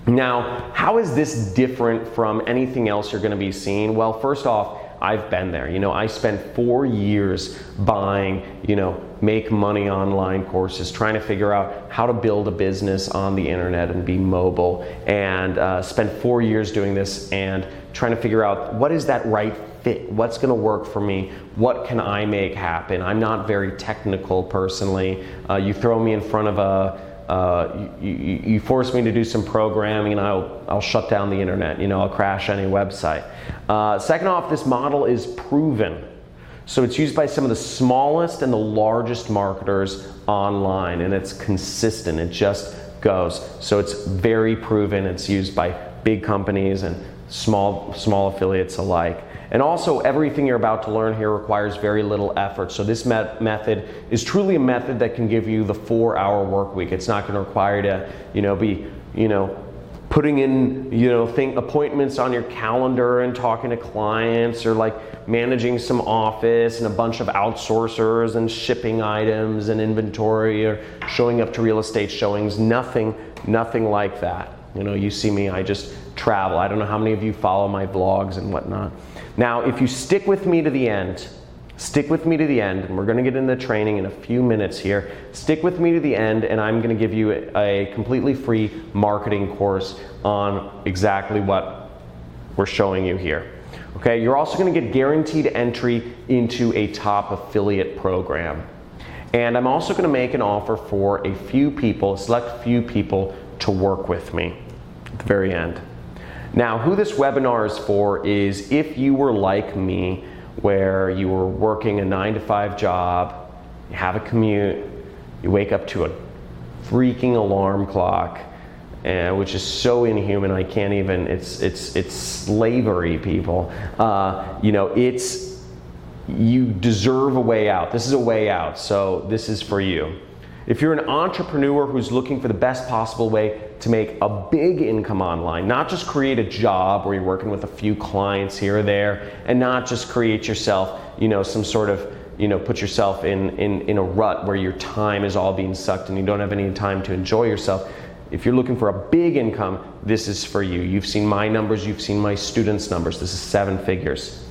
Now, how is this different from anything else you're going to be seeing? Well, first off, I've been there. I spent 4 years buying, make money online courses, trying to figure out how to build a business on the internet and be mobile, and spent 4 years doing this and trying to figure out what is that right fit, what's going to work for me, what can I make happen. I'm not very technical personally. You throw me in front of you force me to do some programming and I'll shut down the internet, I'll crash any website. Second off, this model is proven. So it's used by some of the smallest and the largest marketers online, and it's consistent, it just goes. So it's very proven, it's used by big companies and small affiliates alike. And also, everything you're about to learn here requires very little effort. So this method is truly a method that can give you the 4-hour work week. It's not going to require you to, be, putting in, appointments on your calendar and talking to clients, or like managing some office and a bunch of outsourcers and shipping items and inventory, or showing up to real estate showings. Nothing like that. You see me, I just travel. I don't know how many of you follow my vlogs and whatnot. Now, if you stick with me to the end, and we're going to get into the training in a few minutes here. Stick with me to the end, and I'm going to give you a completely free marketing course on exactly what we're showing you here. Okay, you're also going to get guaranteed entry into a top affiliate program. And I'm also going to make an offer for a select few people to work with me at the very end. Now, who this webinar is for is if you were like me, where you were working a 9-to-5 job, you have a commute, you wake up to a freaking alarm clock, which is so inhuman, I can't even, it's slavery, people. You deserve a way out. This is a way out, so this is for you. If you're an entrepreneur who's looking for the best possible way to make a big income online, not just create a job where you're working with a few clients here or there, and not just create yourself, some sort of, put yourself in a rut where your time is all being sucked and you don't have any time to enjoy yourself. If you're looking for a big income, this is for you. You've seen my numbers, you've seen my students' numbers. This is 7 figures.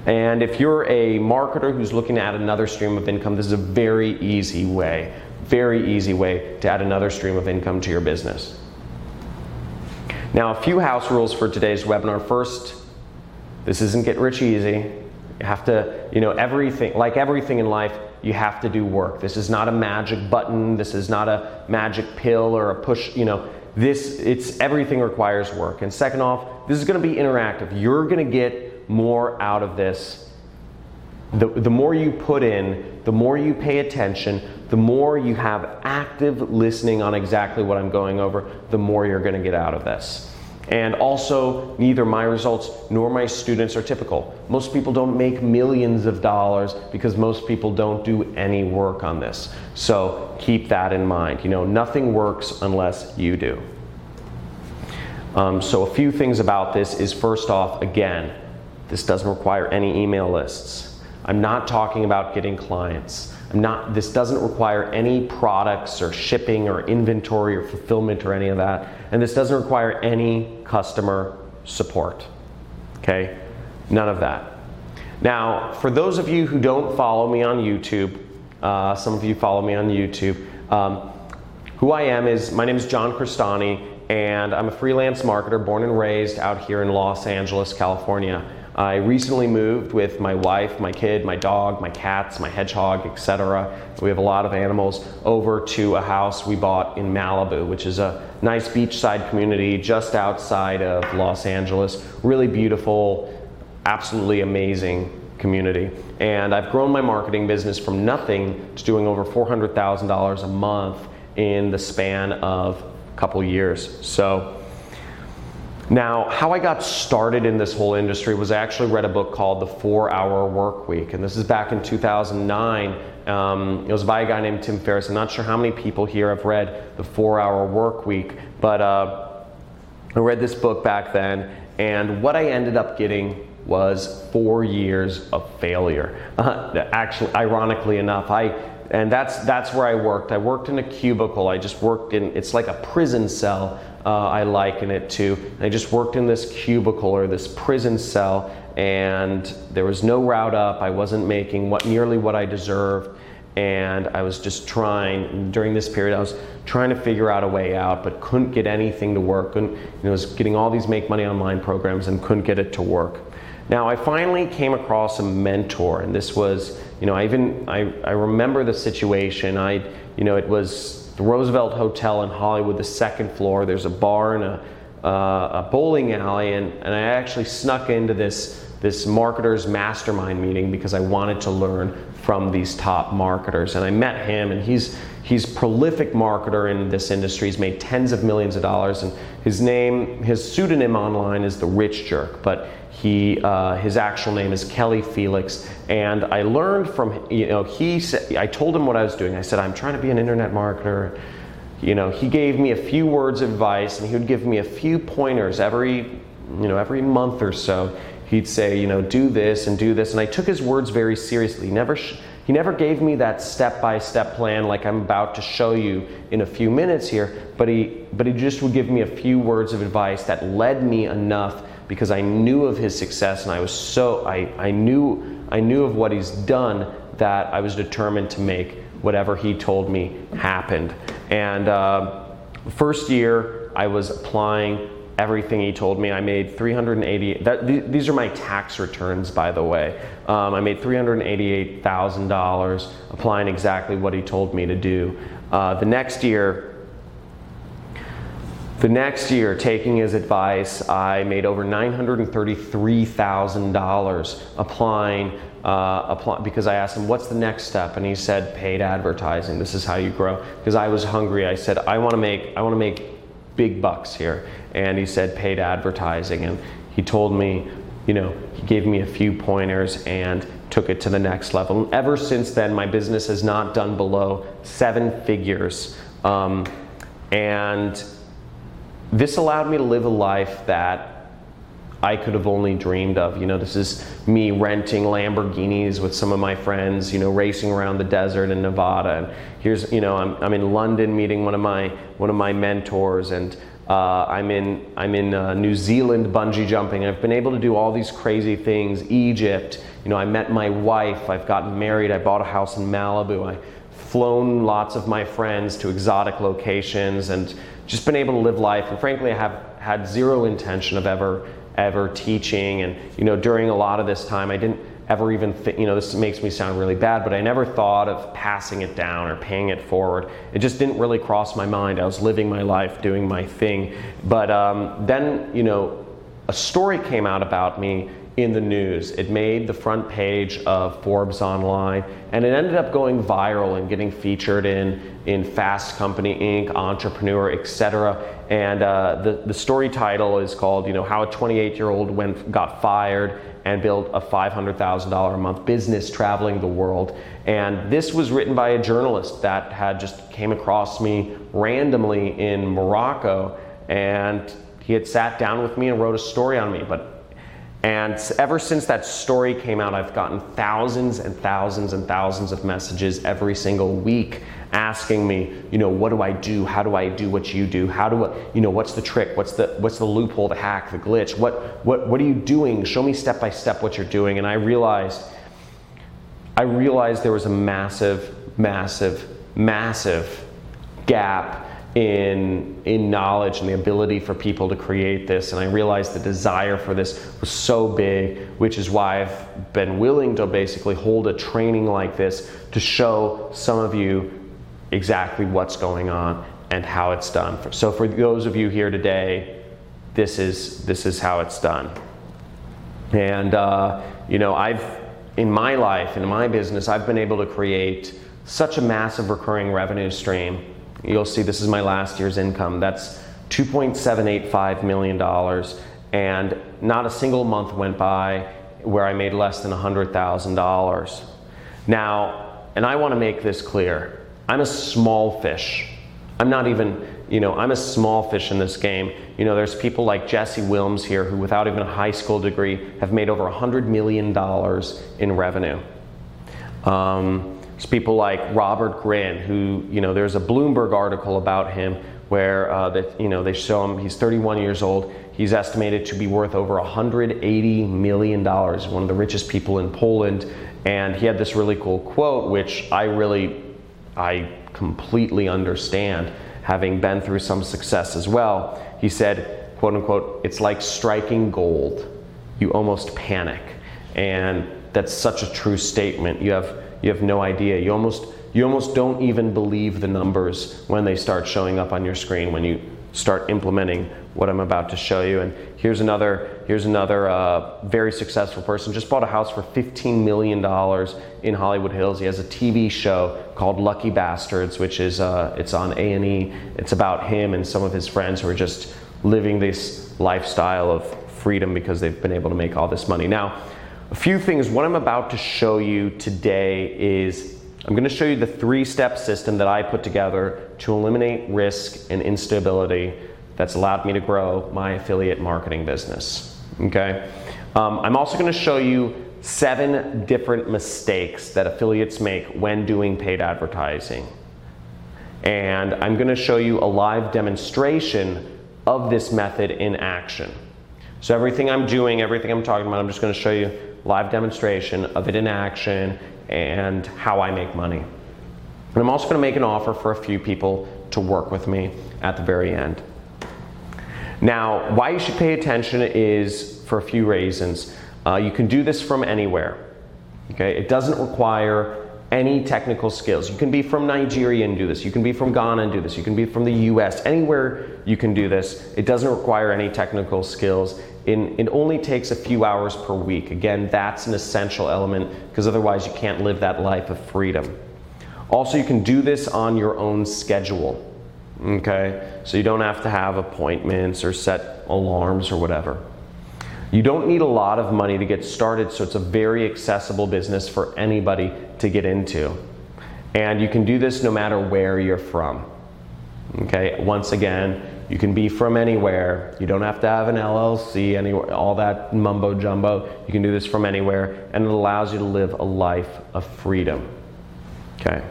And if you're a marketer who's looking to add another stream of income, this is a very easy way to add another stream of income to your business. Now, a few house rules for today's webinar. First, this isn't get rich easy. You have to, everything in life, you have to do work. This is not a magic button. This is not a magic pill or a push, everything requires work. And second off, this is going to be interactive. You're going to get more out of this. The more you put in, the more you pay attention, the more you have active listening on exactly what I'm going over, the more you're going to get out of this. And also, neither my results nor my students are typical. Most people don't make millions of dollars because most people don't do any work on this. So keep that in mind. Nothing works unless you do. So a few things about this is, first off, again, this doesn't require any email lists. I'm not talking about getting clients. This doesn't require any products or shipping or inventory or fulfillment or any of that. And this doesn't require any customer support. Okay? None of that. Now, for those of you who don't follow me on YouTube, some of you follow me on YouTube, who I am is, my name is John Cristani, and I'm a freelance marketer born and raised out here in Los Angeles, California. I recently moved with my wife, my kid, my dog, my cats, my hedgehog, etc. We have a lot of animals over to a house we bought in Malibu, which is a nice beachside community just outside of Los Angeles. Really beautiful, absolutely amazing community. And I've grown my marketing business from nothing to doing over $400,000 a month in the span of a couple years. So now, how I got started in this whole industry was I actually read a book called The 4-Hour Work Week, and this is back in 2009. It was by a guy named Tim Ferriss. I'm not sure how many people here have read The 4-Hour Work Week, but I read this book back then, and what I ended up getting was 4 years of failure. Actually, ironically enough, and that's where I worked. I worked in a cubicle. I just worked in, it's like a prison cell I liken it to. I just worked in this cubicle or this prison cell, and there was no route up. I wasn't making nearly what I deserved, and I was just trying, during this period, I was trying to figure out a way out, but couldn't get anything to work. And I was getting all these Make Money Online programs and couldn't get it to work. Now, I finally came across a mentor, and this was, I remember the situation. It was the Roosevelt Hotel in Hollywood, the second floor. There's a bar and a bowling alley, and I actually snuck into this marketer's mastermind meeting because I wanted to learn from these top marketers. And I met him, and he's a prolific marketer in this industry. He's made tens of millions of dollars, and his pseudonym online is The Rich Jerk, but his actual name is Kelly Felix. And I learned from, I told him what I was doing. I said, I'm trying to be an internet marketer. He gave me a few words of advice, and he would give me a few pointers every month or so. He'd say, do this and do this, and I took his words very seriously. He never gave me that step-by-step plan like I'm about to show you in a few minutes here, but he just would give me a few words of advice that led me enough, because I knew of his success, and I knew of what he's done, that I was determined to make whatever he told me happen. And first year I was applying everything he told me. I made these are my tax returns, by the way. I made $388,000 applying exactly what he told me to do. The next year, taking his advice, I made over $933,000 applying because I asked him, what's the next step? And he said, paid advertising. This is how you grow. Because I was hungry. I said, I want to make big bucks here. And he said, paid advertising. And he told me, he gave me a few pointers and took it to the next level. And ever since then, my business has not done below 7 figures. And this allowed me to live a life that I could have only dreamed of. This is me renting Lamborghinis with some of my friends, racing around the desert in Nevada. And here's, I'm in London meeting one of my mentors, and I'm in New Zealand bungee jumping. I've been able to do all these crazy things. Egypt, I met my wife. I've gotten married. I bought a house in Malibu. I've flown lots of my friends to exotic locations, and just been able to live life. And frankly, I have had zero intention of ever teaching. And during a lot of this time, I didn't ever even think, this makes me sound really bad, but I never thought of passing it down or paying it forward. It just didn't really cross my mind. I was living my life, doing my thing. But then a story came out about me in the news. It made the front page of Forbes Online, and it ended up going viral and getting featured in Fast Company Inc., Entrepreneur, etc. And the story title is called, How a 28-year-old got fired and built a $500,000 a month business traveling the world. And this was written by a journalist that had just came across me randomly in Morocco, and he had sat down with me and wrote a story on me. And ever since that story came out, I've gotten thousands and thousands and thousands of messages every single week asking me, what do I do? How do I do what you do? How do I, what's the trick? What's the loophole, the hack, the glitch? What are you doing? Show me step by step what you're doing. And I realized there was a massive, massive, massive gap in knowledge and the ability for people to create this. And I realized the desire for this was so big, which is why I've been willing to basically hold a training like this to show some of you exactly what's going on and how it's done. So for those of you here today, this is how it's done. And I've, in my life, in my business, I've been able to create such a massive recurring revenue stream. You'll see this is my last year's income. That's $2.785 million, and not a single month went by where I made less than $100,000. Now, and I want to make this clear, I'm a small fish. I'm not even, I'm a small fish in this game. There's people like Jesse Wilms here who, without even a high school degree, have made over $100 million in revenue. There's people like Robert Grin, who, there's a Bloomberg article about him where they show him, he's 31 years old. He's estimated to be worth over $180 million, one of the richest people in Poland. And he had this really cool quote, which I completely understand, having been through some success as well. He said, quote unquote, "It's like striking gold. You almost panic." And that's such a true statement. You have no idea. You almost don't even believe the numbers when they start showing up on your screen when you start implementing what I'm about to show you. And here's another very successful person. Just bought a house for $15 million in Hollywood Hills. He has a TV show called Lucky Bastards, which is it's on A&E. It's about him and some of his friends who are just living this lifestyle of freedom because they've been able to make all this money. Now, a few things. What I'm about to show you today is I'm going to show you the 3-step system that I put together to eliminate risk and instability that's allowed me to grow my affiliate marketing business. Okay. I'm also going to show you 7 different mistakes that affiliates make when doing paid advertising. And I'm going to show you a live demonstration of this method in action. So everything I'm doing, everything I'm talking about, I'm just going to show you live demonstration of it in action and how I make money. And I'm also going to make an offer for a few people to work with me at the very end. Now, why you should pay attention is for a few reasons. You can do this from anywhere. Okay? It doesn't require any technical skills. You can be from Nigeria and do this. You can be from Ghana and do this. You can be from the US. Anywhere you can do this. It doesn't require any technical skills. It only takes a few hours per week. Again, that's an essential element because otherwise you can't live that life of freedom. Also, you can do this on your own schedule. Okay? So you don't have to have appointments or set alarms or whatever. You don't need a lot of money to get started, so it's a very accessible business for anybody to get into. And you can do this no matter where you're from. Okay? Once again, you can be from anywhere. You don't have to have an LLC, anywhere, all that mumbo jumbo. You can do this from anywhere, and it allows you to live a life of freedom. Okay?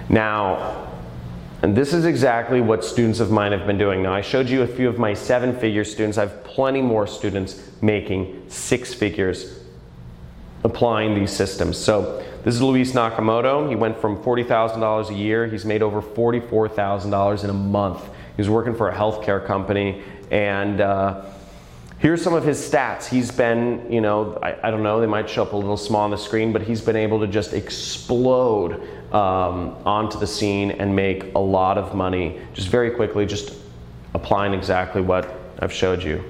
Now, and this is exactly what students of mine have been doing. Now, I showed you a few of my 7-figure students. I have plenty more students making 6 figures applying these systems. So this is Luis Nakamoto. He went from $40,000 a year. He's made over $44,000 in a month. He was working for a healthcare company, and here's some of his stats. He's been, I don't know, they might show up a little small on the screen, but he's been able to just explode onto the scene and make a lot of money just very quickly, just applying exactly what I've showed you.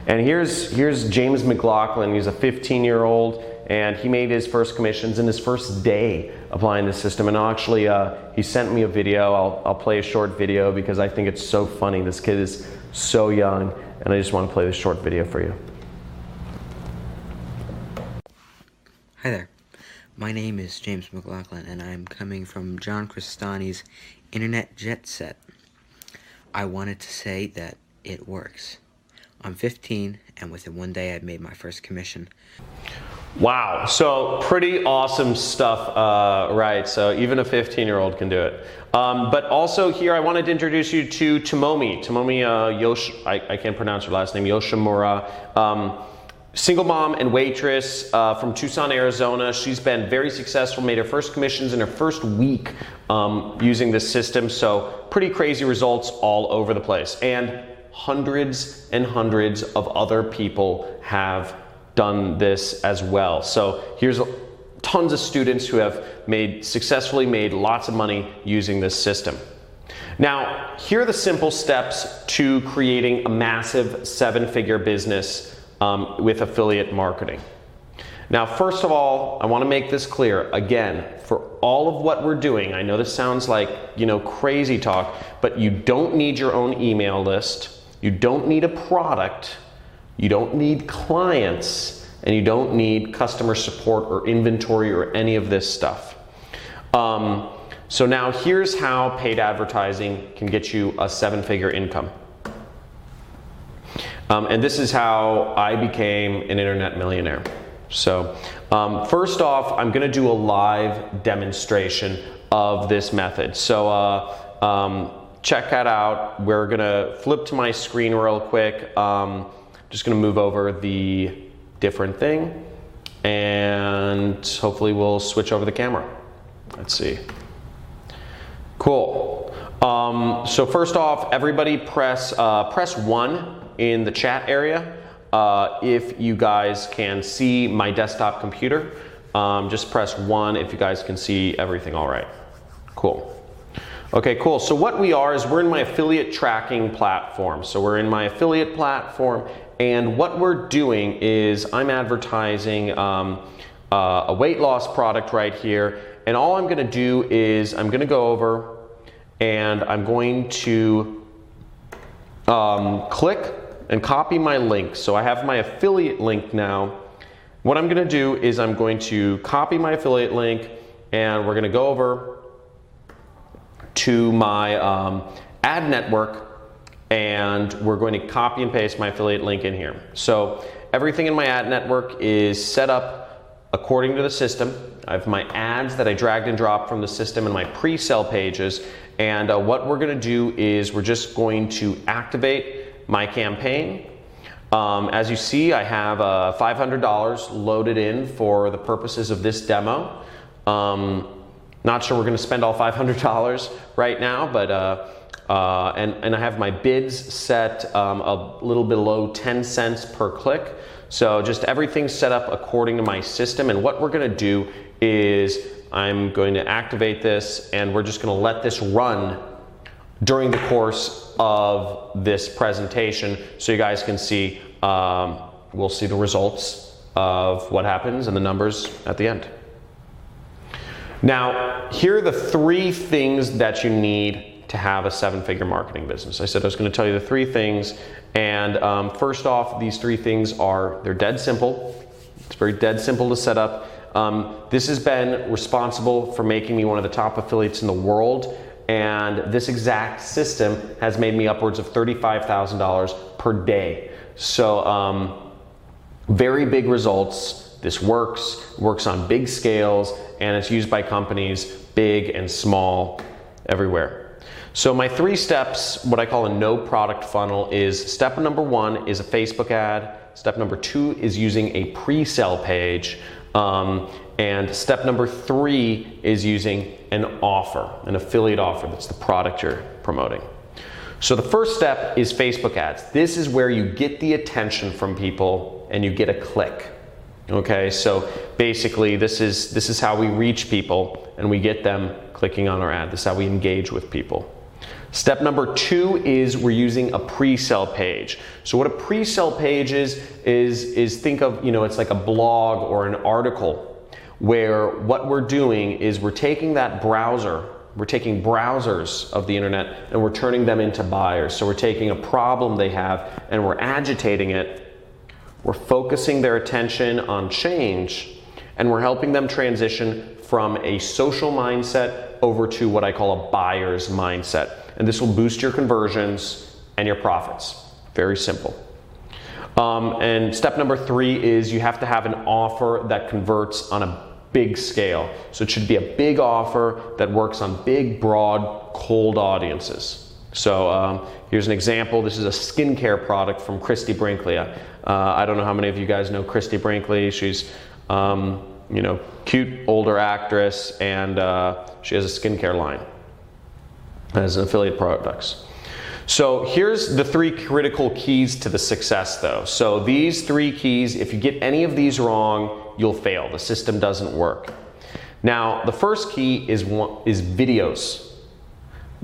And here's James McLaughlin. He's a 15-year-old, and he made his first commissions in his first day applying the system. And actually, he sent me a video. I'll play a short video because I think it's so funny. This kid is so young, and I just want to play this short video for you. Hi there. My name is James McLaughlin, and I'm coming from John Cristani's Internet Jet Set. I wanted to say that it works. I'm 15, and within one day I've made my first commission. Wow, so pretty awesome stuff, right? So even a 15-year-old can do it. But also here I wanted to introduce you to Tomomi I can't pronounce her last name, Yoshimura. Single mom and waitress from Tucson, Arizona. She's been very successful, made her first commissions in her first week using this system. So pretty crazy results all over the place. And hundreds and hundreds of other people have done this as well. So here's tons of students who have successfully made lots of money using this system. Now, here are the simple steps to creating a massive 7-figure business with affiliate marketing. Now, first of all, I want to make this clear. Again, for all of what we're doing, I know this sounds like, crazy talk, but you don't need your own email list. You don't need a product. You don't need clients, and you don't need customer support or inventory or any of this stuff. So now here's how paid advertising can get you a 7-figure income. And this is how I became an internet millionaire. So first off, I'm going to do a live demonstration of this method. So check that out. We're gonna flip to my screen real quick. Just gonna move over the different thing, and hopefully we'll switch over the camera. Let's see. Cool. So first off, everybody press 1 in the chat area if you guys can see my desktop computer. Just press 1 if you guys can see everything all right. Cool. Okay, cool. So what we are is we're in my affiliate tracking platform. So we're in my affiliate platform, and what we're doing is I'm advertising a weight loss product right here. And all I'm going to do is I'm going to go over and I'm going to click and copy my link. So I have my affiliate link now. What I'm going to do is I'm going to copy my affiliate link, and we're going to go over to my ad network, and we're going to copy and paste my affiliate link in here. So everything in my ad network is set up according to the system. I have my ads that I dragged and dropped from the system and my pre-sale pages. And what we're going to do is we're just going to activate my campaign. As you see, I have $500 loaded in for the purposes of this demo. Not sure we're going to spend all $500 right now, but and I have my bids set a little below 10 cents per click. So just everything's set up according to my system. And what we're going to do is I'm going to activate this, and we're just going to let this run during the course of this presentation so you guys can see, we'll see the results of what happens and the numbers at the end. Now, here are the 3 things that you need to have a 7-figure marketing business. I said I was going to tell you the 3 things, and first off, these 3 things they're dead simple. It's very dead simple to set up. This has been responsible for making me one of the top affiliates in the world, and this exact system has made me upwards of $35,000 per day. So very big results. This works on big scales, and it's used by companies big and small everywhere. So my 3 steps, what I call a no product funnel, is step number 1 is a Facebook ad. Step number 2 is using a pre-sale page. And step number 3 is using an offer, an affiliate offer. That's the product you're promoting. So the first step is Facebook ads. This is where you get the attention from people and you get a click. Okay, so basically this is how we reach people and we get them clicking on our ad. This is how we engage with people. Step number 2 is we're using a pre-sale page. So what a pre-sale page is think of, it's like a blog or an article where what we're doing is we're taking that browser, we're taking browsers of the internet and we're turning them into buyers. So we're taking a problem they have and we're agitating it. We're focusing their attention on change, and we're helping them transition from a social mindset over to what I call a buyer's mindset. And this will boost your conversions and your profits. Very simple. And step number 3 is you have to have an offer that converts on a big scale. So it should be a big offer that works on big, broad, cold audiences. So here's an example. This is a skincare product from Christy Brinkley. I don't know how many of you guys know Christy Brinkley. She's cute older actress, and she has a skincare line as an affiliate products. So here's the 3 critical keys to the success though. So these 3 keys, if you get any of these wrong, you'll fail. The system doesn't work. Now, the first key is videos.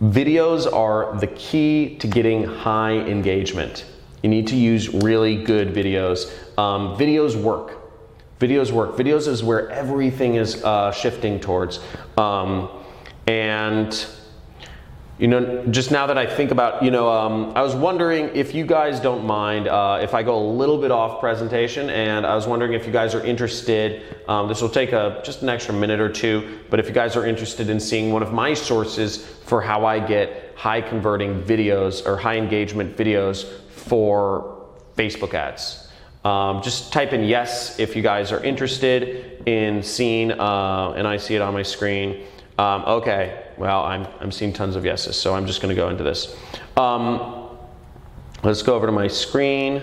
Videos are the key to getting high engagement. You need to use really good videos. Videos work. Videos work. Videos is where everything is shifting towards. And just now that I think about, I was wondering if you guys don't mind if I go a little bit off presentation, and I was wondering if you guys are interested, this will take just an extra minute or 2, but if you guys are interested in seeing one of my sources for how I get high converting videos or high engagement videos for Facebook ads. Just type in yes if you guys are interested in seeing, and I see it on my screen, Okay, well, I'm seeing tons of yeses, so I'm just going to go into this. Let's go over to my screen.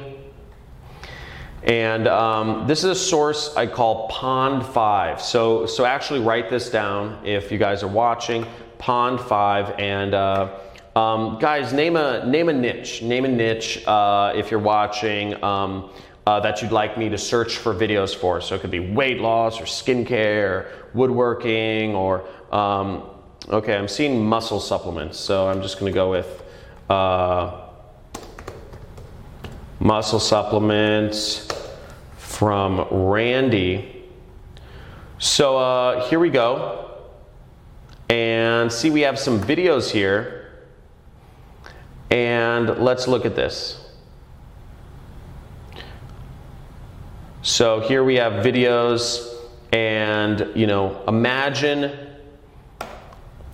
And this is a source I call Pond 5. So actually write this down if you guys are watching. Pond 5, and guys, name a niche. Name a niche if you're watching that you'd like me to search for videos for. So it could be weight loss or skincare, or woodworking, or okay, I'm seeing muscle supplements. So I'm just going to go with muscle supplements from Randy. So here we go. And see, we have some videos here. And let's look at this. So here we have videos, and imagine,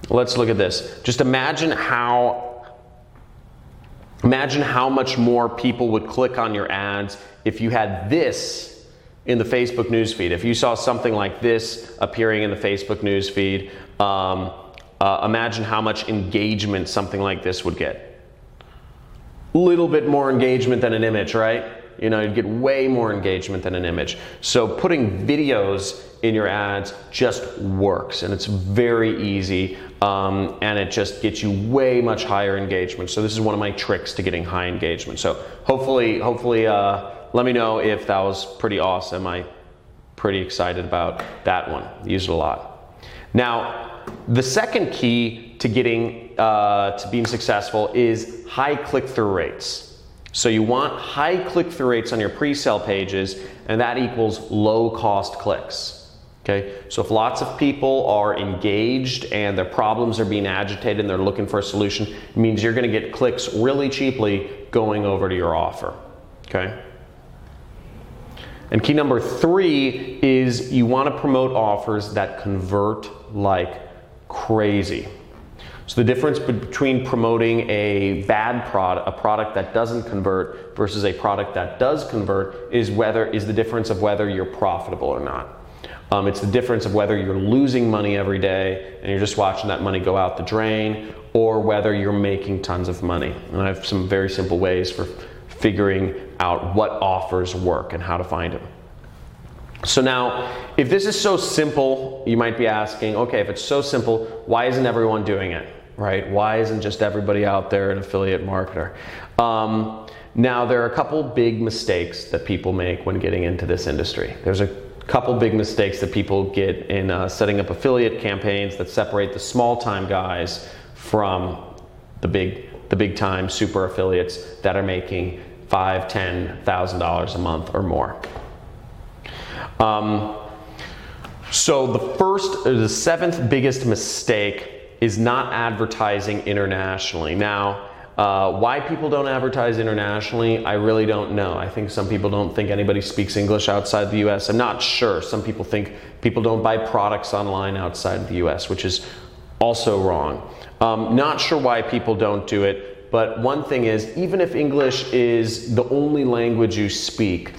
let's look at this. Just imagine how much more people would click on your ads if you had this in the Facebook newsfeed. If you saw something like this appearing in the Facebook newsfeed, imagine how much engagement something like this would get. A little bit more engagement than an image, right? You'd get way more engagement than an image. So putting videos in your ads just works, and it's very easy, and it just gets you way much higher engagement. So this is one of my tricks to getting high engagement. So hopefully, let me know if that was pretty awesome. I'm pretty excited about that one. Use it a lot. Now, the second key to getting to being successful is high click-through rates. So you want high click-through rates on your pre-sale pages, and that equals low-cost clicks. Okay, so if lots of people are engaged and their problems are being agitated and they're looking for a solution, it means you're going to get clicks really cheaply going over to your offer. Okay. And key number 3 is you want to promote offers that convert like crazy. So the difference between promoting a bad product, a product that doesn't convert, versus a product that does convert is the difference of whether you're profitable or not. It's the difference of whether you're losing money every day and you're just watching that money go out the drain, or whether you're making tons of money. And I have some very simple ways for figuring out what offers work and how to find them. So now, if this is so simple, you might be asking, okay, if it's so simple, why isn't everyone doing it, right? Why isn't just everybody out there an affiliate marketer? Now, there are a couple big mistakes that people make when getting into this industry. There's a couple big mistakes that people get in setting up affiliate campaigns that separate the small-time guys from the big-time super affiliates that are making $5,000, $10,000 a month or more. So the seventh biggest mistake is not advertising internationally. Now, why people don't advertise internationally, I really don't know. I think some people don't think anybody speaks English outside the US. I'm not sure. Some people think people don't buy products online outside the US, which is also wrong. Not sure why people don't do it, but one thing is, even if English is the only language you speak,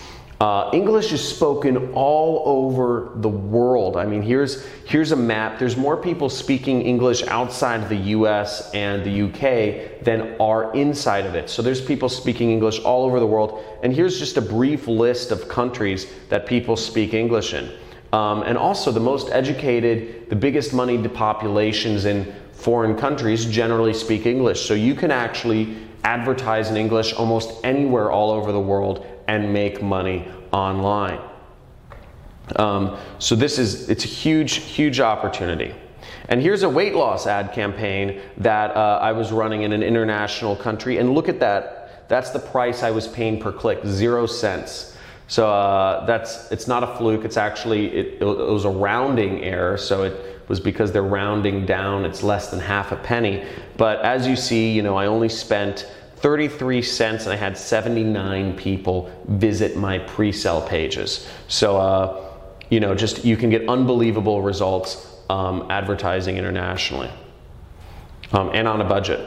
English is spoken all over the world. I mean, here's a map. There's more people speaking English outside of the US and the UK than are inside of it. So there's people speaking English all over the world. And here's just a brief list of countries that people speak English in. And also the most educated, the biggest moneyed populations in foreign countries generally speak English. So you can actually advertise in English almost anywhere all over the world and make money online. So it's a huge opportunity. And here's a weight loss ad campaign that I was running in an international country, and look at that. That's the price I was paying per click, 0 cents. So it's not a fluke. It's actually, it was a rounding error. So it was because they're rounding down. It's less than half a penny. But as you see, I only spent 33 cents and I had 79 people visit my pre-sale pages. So, you can get unbelievable results advertising internationally and on a budget.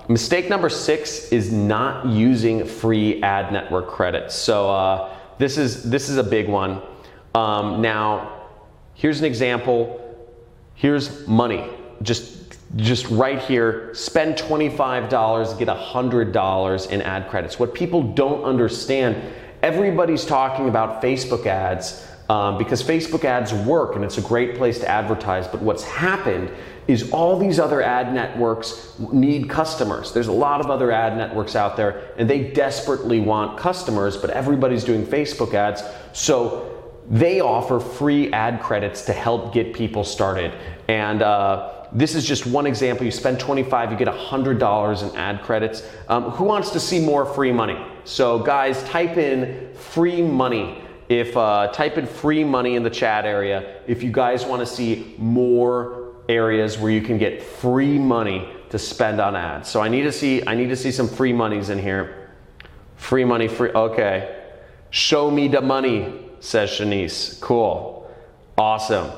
Mistake number 6 is not using free ad network credits. So this is a big one. Now, here's an example. Here's money. Just right here, spend $25, get $100 in ad credits. What people don't understand, everybody's talking about Facebook ads because Facebook ads work and it's a great place to advertise, but what's happened is all these other ad networks need customers. There's a lot of other ad networks out there and they desperately want customers, but everybody's doing Facebook ads, so they offer free ad credits to help get people started. And this is just one example. You spend $25, you get $100 in ad credits. Who wants to see more free money? So guys, type in free money. Type in free money in the chat area if you guys want to see more areas where you can get free money to spend on ads. So I need to see some free monies in here. Free money, okay. Show me the money, says Shanice. Cool. Awesome.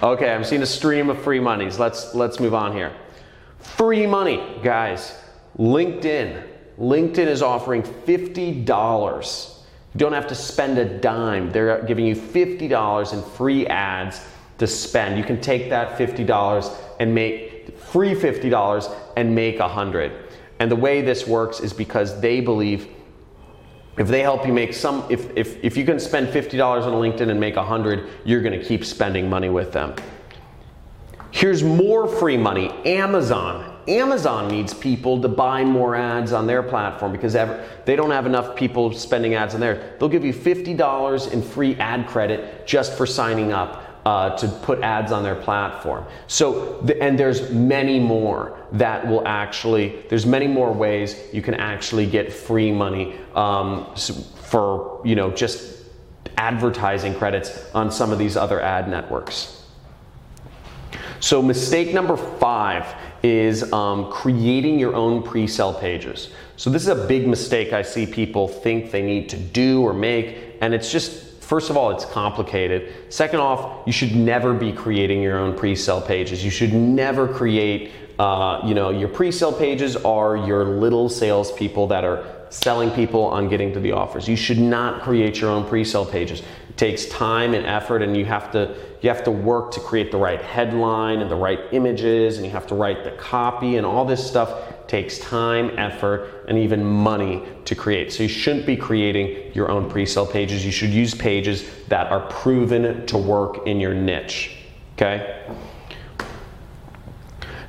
Okay, I'm seeing a stream of free monies. Let's move on here. Free money, guys. LinkedIn is offering $50. You don't have to spend a dime. They're giving you $50 in free ads to spend. You can take that $50 and make free $50 and make $100. And the way this works is because they believe if they help you make if you can spend $50 on LinkedIn and make $100, you're gonna keep spending money with them. Here's more free money, Amazon. Amazon needs people to buy more ads on their platform because they don't have enough people spending ads on there. They'll give you $50 in free ad credit just for signing up to put ads on their platform. So, and there's many more that will actually, there's many more ways you can actually get free money for, just advertising credits on some of these other ad networks. So mistake number 5 is creating your own pre-sale pages. So this is a big mistake I see people think they need to do or make, and it's just, first of all, it's complicated. Second off, you should never be creating your own pre-sale pages. You should never create, your pre-sale pages are your little salespeople that are selling people on getting to the offers. You should not create your own pre-sale pages. It takes time and effort, and you have to work to create the right headline and the right images, and you have to write the copy, and all this stuff takes time, effort, and even money to create. So you shouldn't be creating your own pre-sale pages. You should use pages that are proven to work in your niche, okay?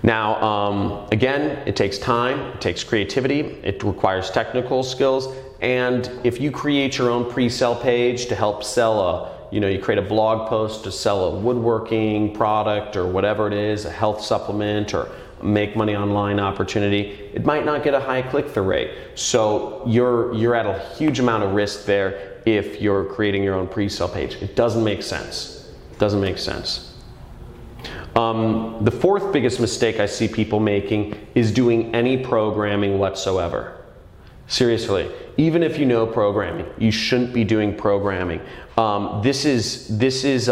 Now, again, it takes time, it takes creativity, it requires technical skills, and if you create your own pre-sale page to help sell you create a blog post to sell a woodworking product or whatever it is, a health supplement or make money online opportunity, it might not get a high click-through rate. So you're at a huge amount of risk there if you're creating your own pre-sale page. It doesn't make sense. It doesn't make sense. The fourth biggest mistake I see people making is doing any programming whatsoever. Seriously, even if you know programming, you shouldn't be doing programming. This is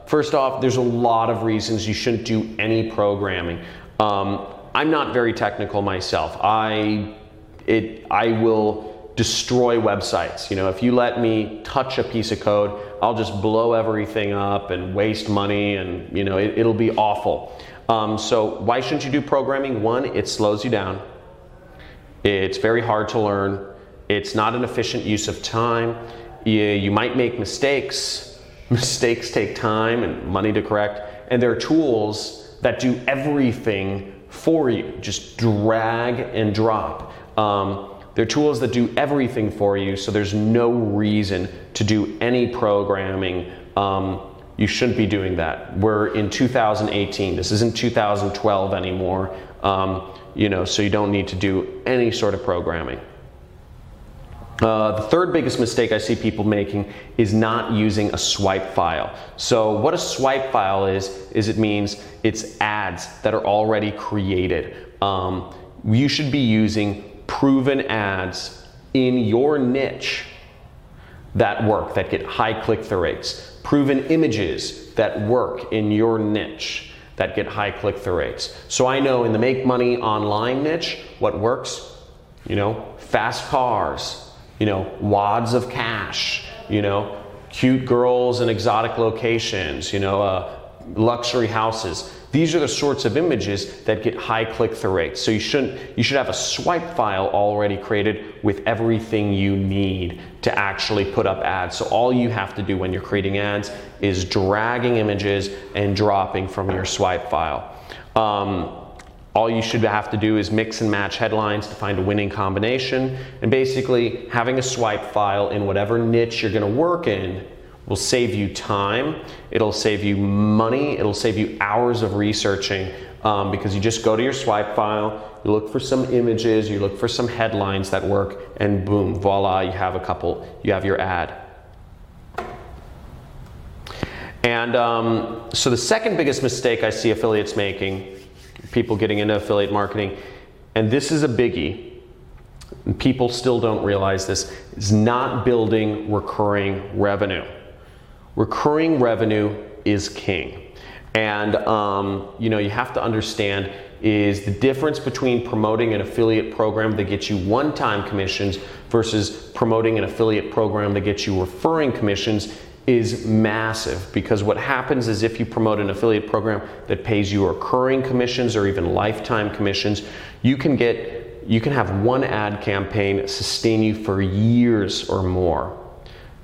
first off, there's a lot of reasons you shouldn't do any programming. I'm not very technical myself. I will destroy websites. If you let me touch a piece of code, I'll just blow everything up and waste money, and it'll be awful. So why shouldn't you do programming? One, it slows you down. It's very hard to learn. It's not an efficient use of time. You might make mistakes. Mistakes take time and money to correct. And there are tools that do everything for you. Just drag and drop. There are tools that do everything for you, so there's no reason to do any programming. You shouldn't be doing that. We're in 2018. This isn't 2012 anymore. So you don't need to do any sort of programming. The third biggest mistake I see people making is not using a swipe file. So what a swipe file is it means it's ads that are already created. You should be using proven ads in your niche that work, that get high click-through rates. Proven images that work in your niche that get high click-through rates. So I know in the make money online niche, what works, fast cars, wads of cash, cute girls in exotic locations, luxury houses. These are the sorts of images that get high click-through rates. So you should have a swipe file already created with everything you need to actually put up ads. So all you have to do when you're creating ads is dragging images and dropping from your swipe file. All you should have to do is mix and match headlines to find a winning combination, and basically having a swipe file in whatever niche you're going to work in will save you time, it'll save you money, it'll save you hours of researching, because you just go to your swipe file, you look for some images, you look for some headlines that work, and boom, voila, you have your ad. And so the second biggest mistake I see affiliates making, people getting into affiliate marketing, and this is a biggie, and people still don't realize this, is not building recurring revenue. Recurring revenue is king. And you have to understand is the difference between promoting an affiliate program that gets you one-time commissions versus promoting an affiliate program that gets you referring commissions is massive, because what happens is if you promote an affiliate program that pays you recurring commissions or even lifetime commissions, you can have one ad campaign sustain you for years or more.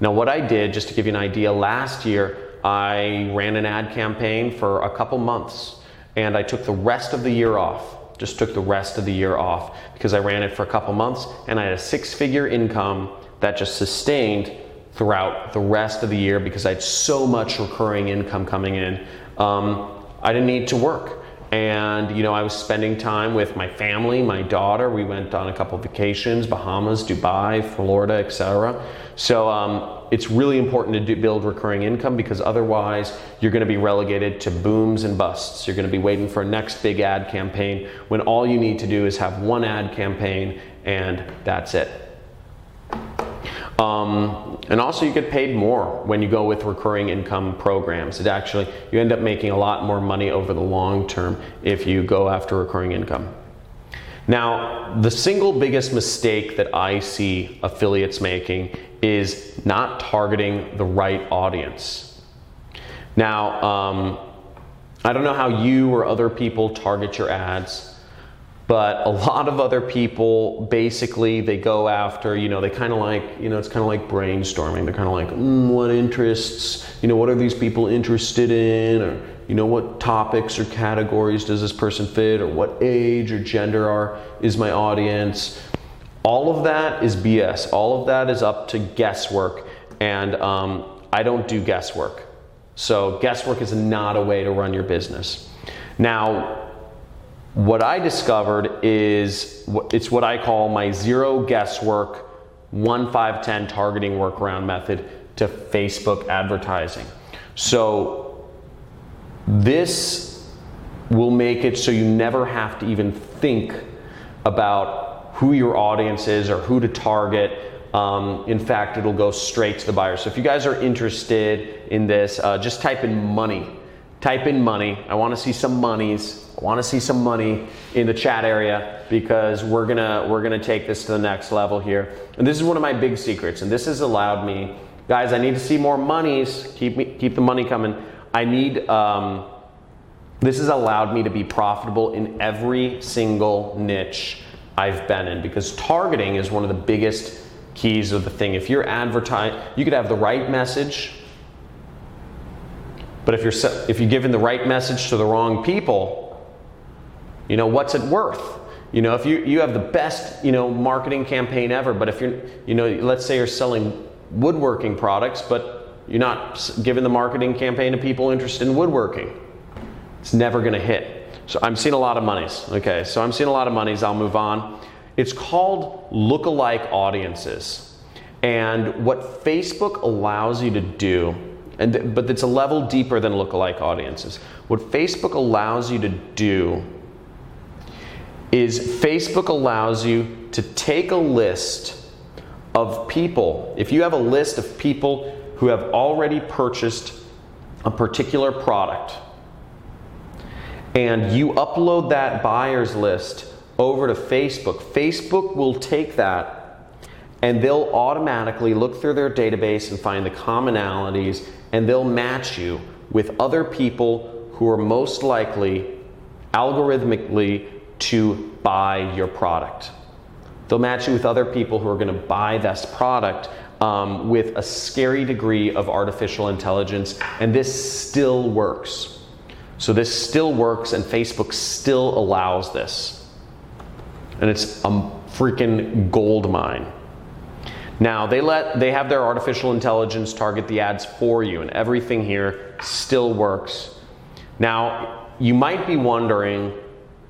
Now what I did, just to give you an idea, last year I ran an ad campaign for a couple months and I took the rest of the year off. Just took the rest of the year off because I ran it for a couple months and I had a six-figure income that just sustained throughout the rest of the year because I had so much recurring income coming in. I didn't need to work. And I was spending time with my family, my daughter. We went on a couple vacations, Bahamas, Dubai, Florida, etc. So it's really important to build recurring income, because otherwise you're going to be relegated to booms and busts. You're going to be waiting for a next big ad campaign when all you need to do is have one ad campaign and that's it. And also you get paid more when you go with recurring income programs. You end up making a lot more money over the long term if you go after recurring income. Now, the single biggest mistake that I see affiliates making is not targeting the right audience. Now, I don't know how you or other people target your ads, but a lot of other people, basically, they go after, they kind of like, it's kind of like brainstorming. They're kind of like, what interests, what are these people interested in? Or, what topics or categories does this person fit? Or what age or gender is my audience? All of that is BS. All of that is up to guesswork. And I don't do guesswork. So guesswork is not a way to run your business. Now, what I discovered is, it's what I call my zero guesswork 1-5-10 targeting workaround method to Facebook advertising. So this will make it so you never have to even think about who your audience is or who to target. In fact, it'll go straight to the buyer. So if you guys are interested in this, just type in money. Type in money. I want to see some monies. I want to see some money in the chat area, because we're gonna take this to the next level here. And this is one of my big secrets, and this has allowed me, guys, I need to see more monies. Keep the money coming. This has allowed me to be profitable in every single niche I've been in, because targeting is one of the biggest keys of the thing. If you're advertising, you could have the right message, but if you're giving the right message to the wrong people, what's it worth? If you have the best, marketing campaign ever, but if let's say you're selling woodworking products, but you're not giving the marketing campaign to people interested in woodworking, it's never gonna hit. So I'm seeing a lot of monies. Okay, so I'm seeing a lot of monies. I'll move on. It's called lookalike audiences. And what Facebook allows you to do, but it's a level deeper than lookalike audiences. What Facebook allows you to do is Facebook allows you to take a list of people. If you have a list of people who have already purchased a particular product, and you upload that buyer's list over to Facebook, Facebook will take that and they'll automatically look through their database and find the commonalities, and they'll match you with other people who are most likely algorithmically to buy your product. They'll match you with other people who are going to buy this product with a scary degree of artificial intelligence, and this still works. So this still works, and Facebook still allows this. And it's a freaking gold mine. Now, they have their artificial intelligence target the ads for you, and everything here still works. Now, you might be wondering,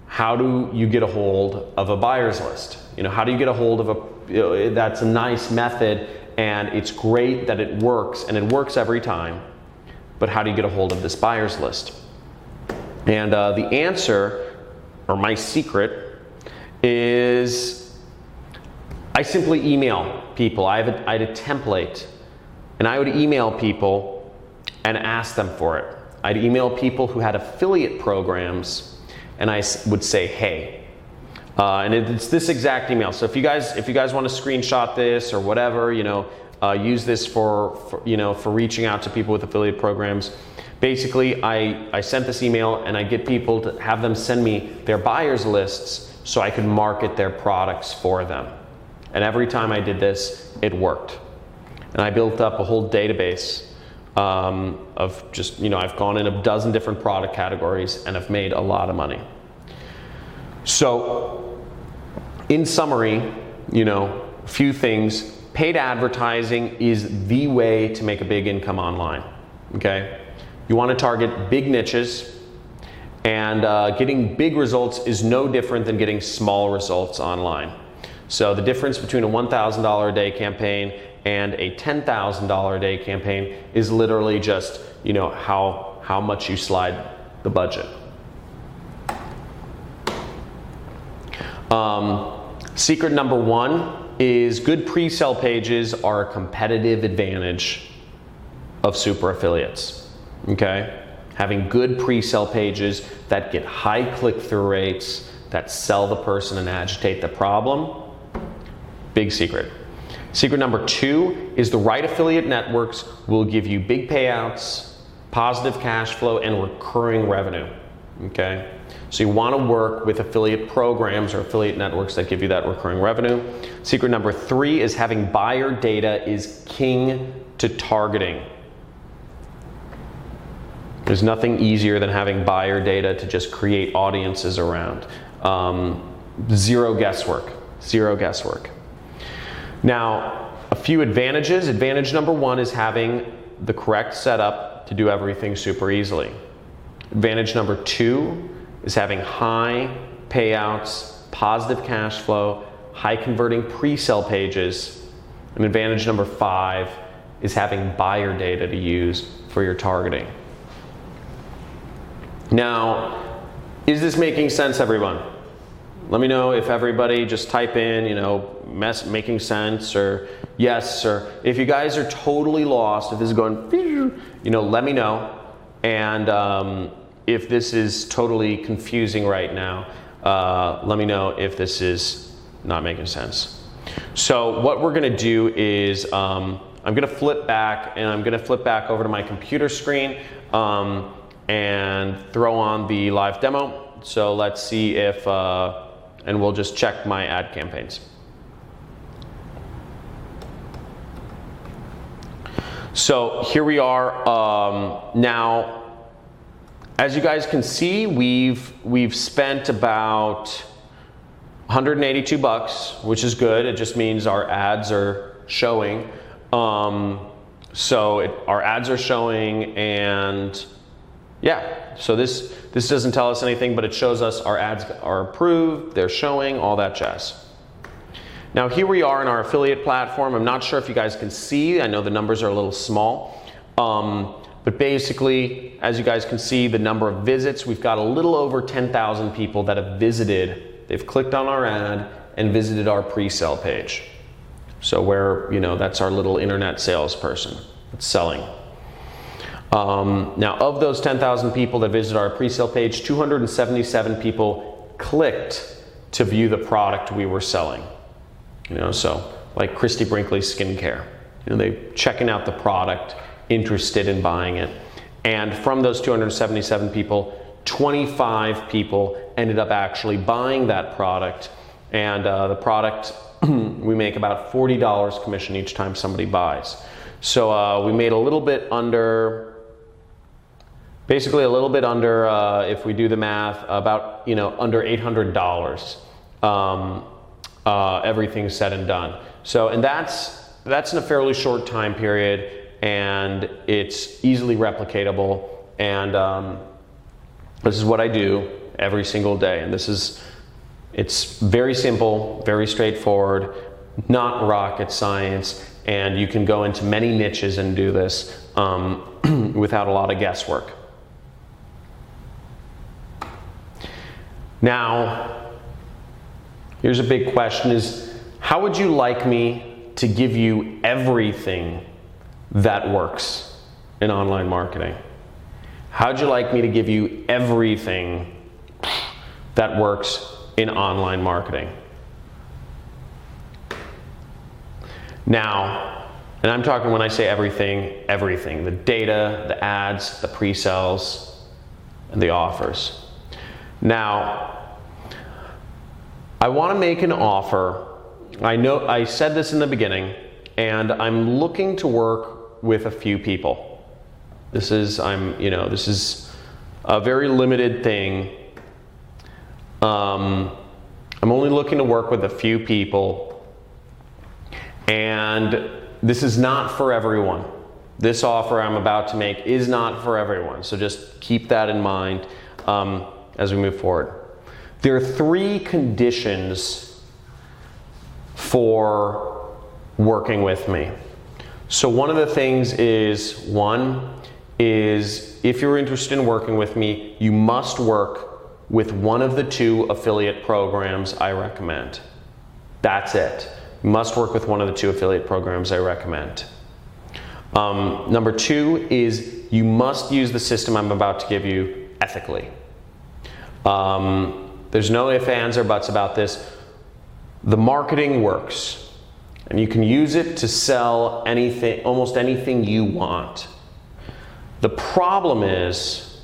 how do you get a hold of a buyer's list? How do you get a hold of that's a nice method, and it's great that it works, and it works every time, but how do you get a hold of this buyer's list? And the answer, or my secret, is I simply email people. I had a template, and I would email people and ask them for it. I'd email people who had affiliate programs, and I would say, hey, and it's this exact email. So if you guys want to screenshot this or whatever, use this for reaching out to people with affiliate programs. Basically, I sent this email, and I get people to have them send me their buyers lists so I could market their products for them. And every time I did this, it worked. And I built up a whole database of just, I've gone in a dozen different product categories and I've made a lot of money. So, in summary, a few things. Paid advertising is the way to make a big income online, okay? You want to target big niches, and getting big results is no different than getting small results online. So the difference between a $1,000 a day campaign and a $10,000 a day campaign is literally just, how much you slide the budget. Secret number one is good pre-sale pages are a competitive advantage of super affiliates, okay? Having good pre-sale pages that get high click-through rates, that sell the person and agitate the problem, big secret. Secret number two is the right affiliate networks will give you big payouts, positive cash flow, and recurring revenue, okay? So you want to work with affiliate programs or affiliate networks that give you that recurring revenue. Secret number three is having buyer data is king to targeting. There's nothing easier than having buyer data to just create audiences around. Zero guesswork, zero guesswork. Now, a few advantages. Advantage number one is having the correct setup to do everything super easily. Advantage number two is having high payouts, positive cash flow, high converting pre-sale pages. And advantage number five is having buyer data to use for your targeting. Now, is this making sense, everyone? Let me know if everybody just type in, making sense, or yes, or if you guys are totally lost, if this is going, let me know. And if this is totally confusing right now, let me know if this is not making sense. So what we're gonna do is, I'm gonna flip back, and I'm gonna flip back over to my computer screen and throw on the live demo. So let's see if, and we'll just check my ad campaigns. So here we are. Now, as you guys can see, we've spent about 182 bucks, which is good. It just means our ads are showing. Our ads are showing, and yeah, so this doesn't tell us anything, but it shows us our ads are approved, they're showing, all that jazz. Now here we are in our affiliate platform. I'm not sure if you guys can see. I know the numbers are a little small. But basically, as you guys can see, the number of visits, we've got a little over 10,000 people that have visited. They've clicked on our ad and visited our pre-sale page. So that's our little internet salesperson that's selling. Now, of those 10,000 people that visited our pre-sale page, 277 people clicked to view the product we were selling. So like Christy Brinkley Skincare, they checking out the product, interested in buying it. And from those 277 people, 25 people ended up actually buying that product. And the product, we make about $40 commission each time somebody buys. So we made a little bit under, basically a little bit under, if we do the math, about, under $800, everything said and done. So, and that's in a fairly short time period, and it's easily replicatable. And this is what I do every single day. And it's very simple, very straightforward, not rocket science. And you can go into many niches and do this without a lot of guesswork. Now, here's a big question is, how would you like me to give you everything that works in online marketing? How'd you like me to give you everything that works in online marketing? Now, and I'm talking, when I say everything, everything. The data, the ads, the pre-sales, and the offers. Now, I want to make an offer. I know I said this in the beginning, and I'm looking to work with a few people. This is a very limited thing. I'm only looking to work with a few people, and this is not for everyone. This offer I'm about to make is not for everyone, so just keep that in mind as we move forward. There are 3 conditions for working with me. So one of the things is, if you're interested in working with me, you must work with one of the 2 affiliate programs I recommend. That's it. You must work with one of the 2 affiliate programs I recommend. Number 2 is you must use the system I'm about to give you ethically. There's no ifs, ands, or buts about this. The marketing works, and you can use it to sell anything, almost anything you want. The problem is,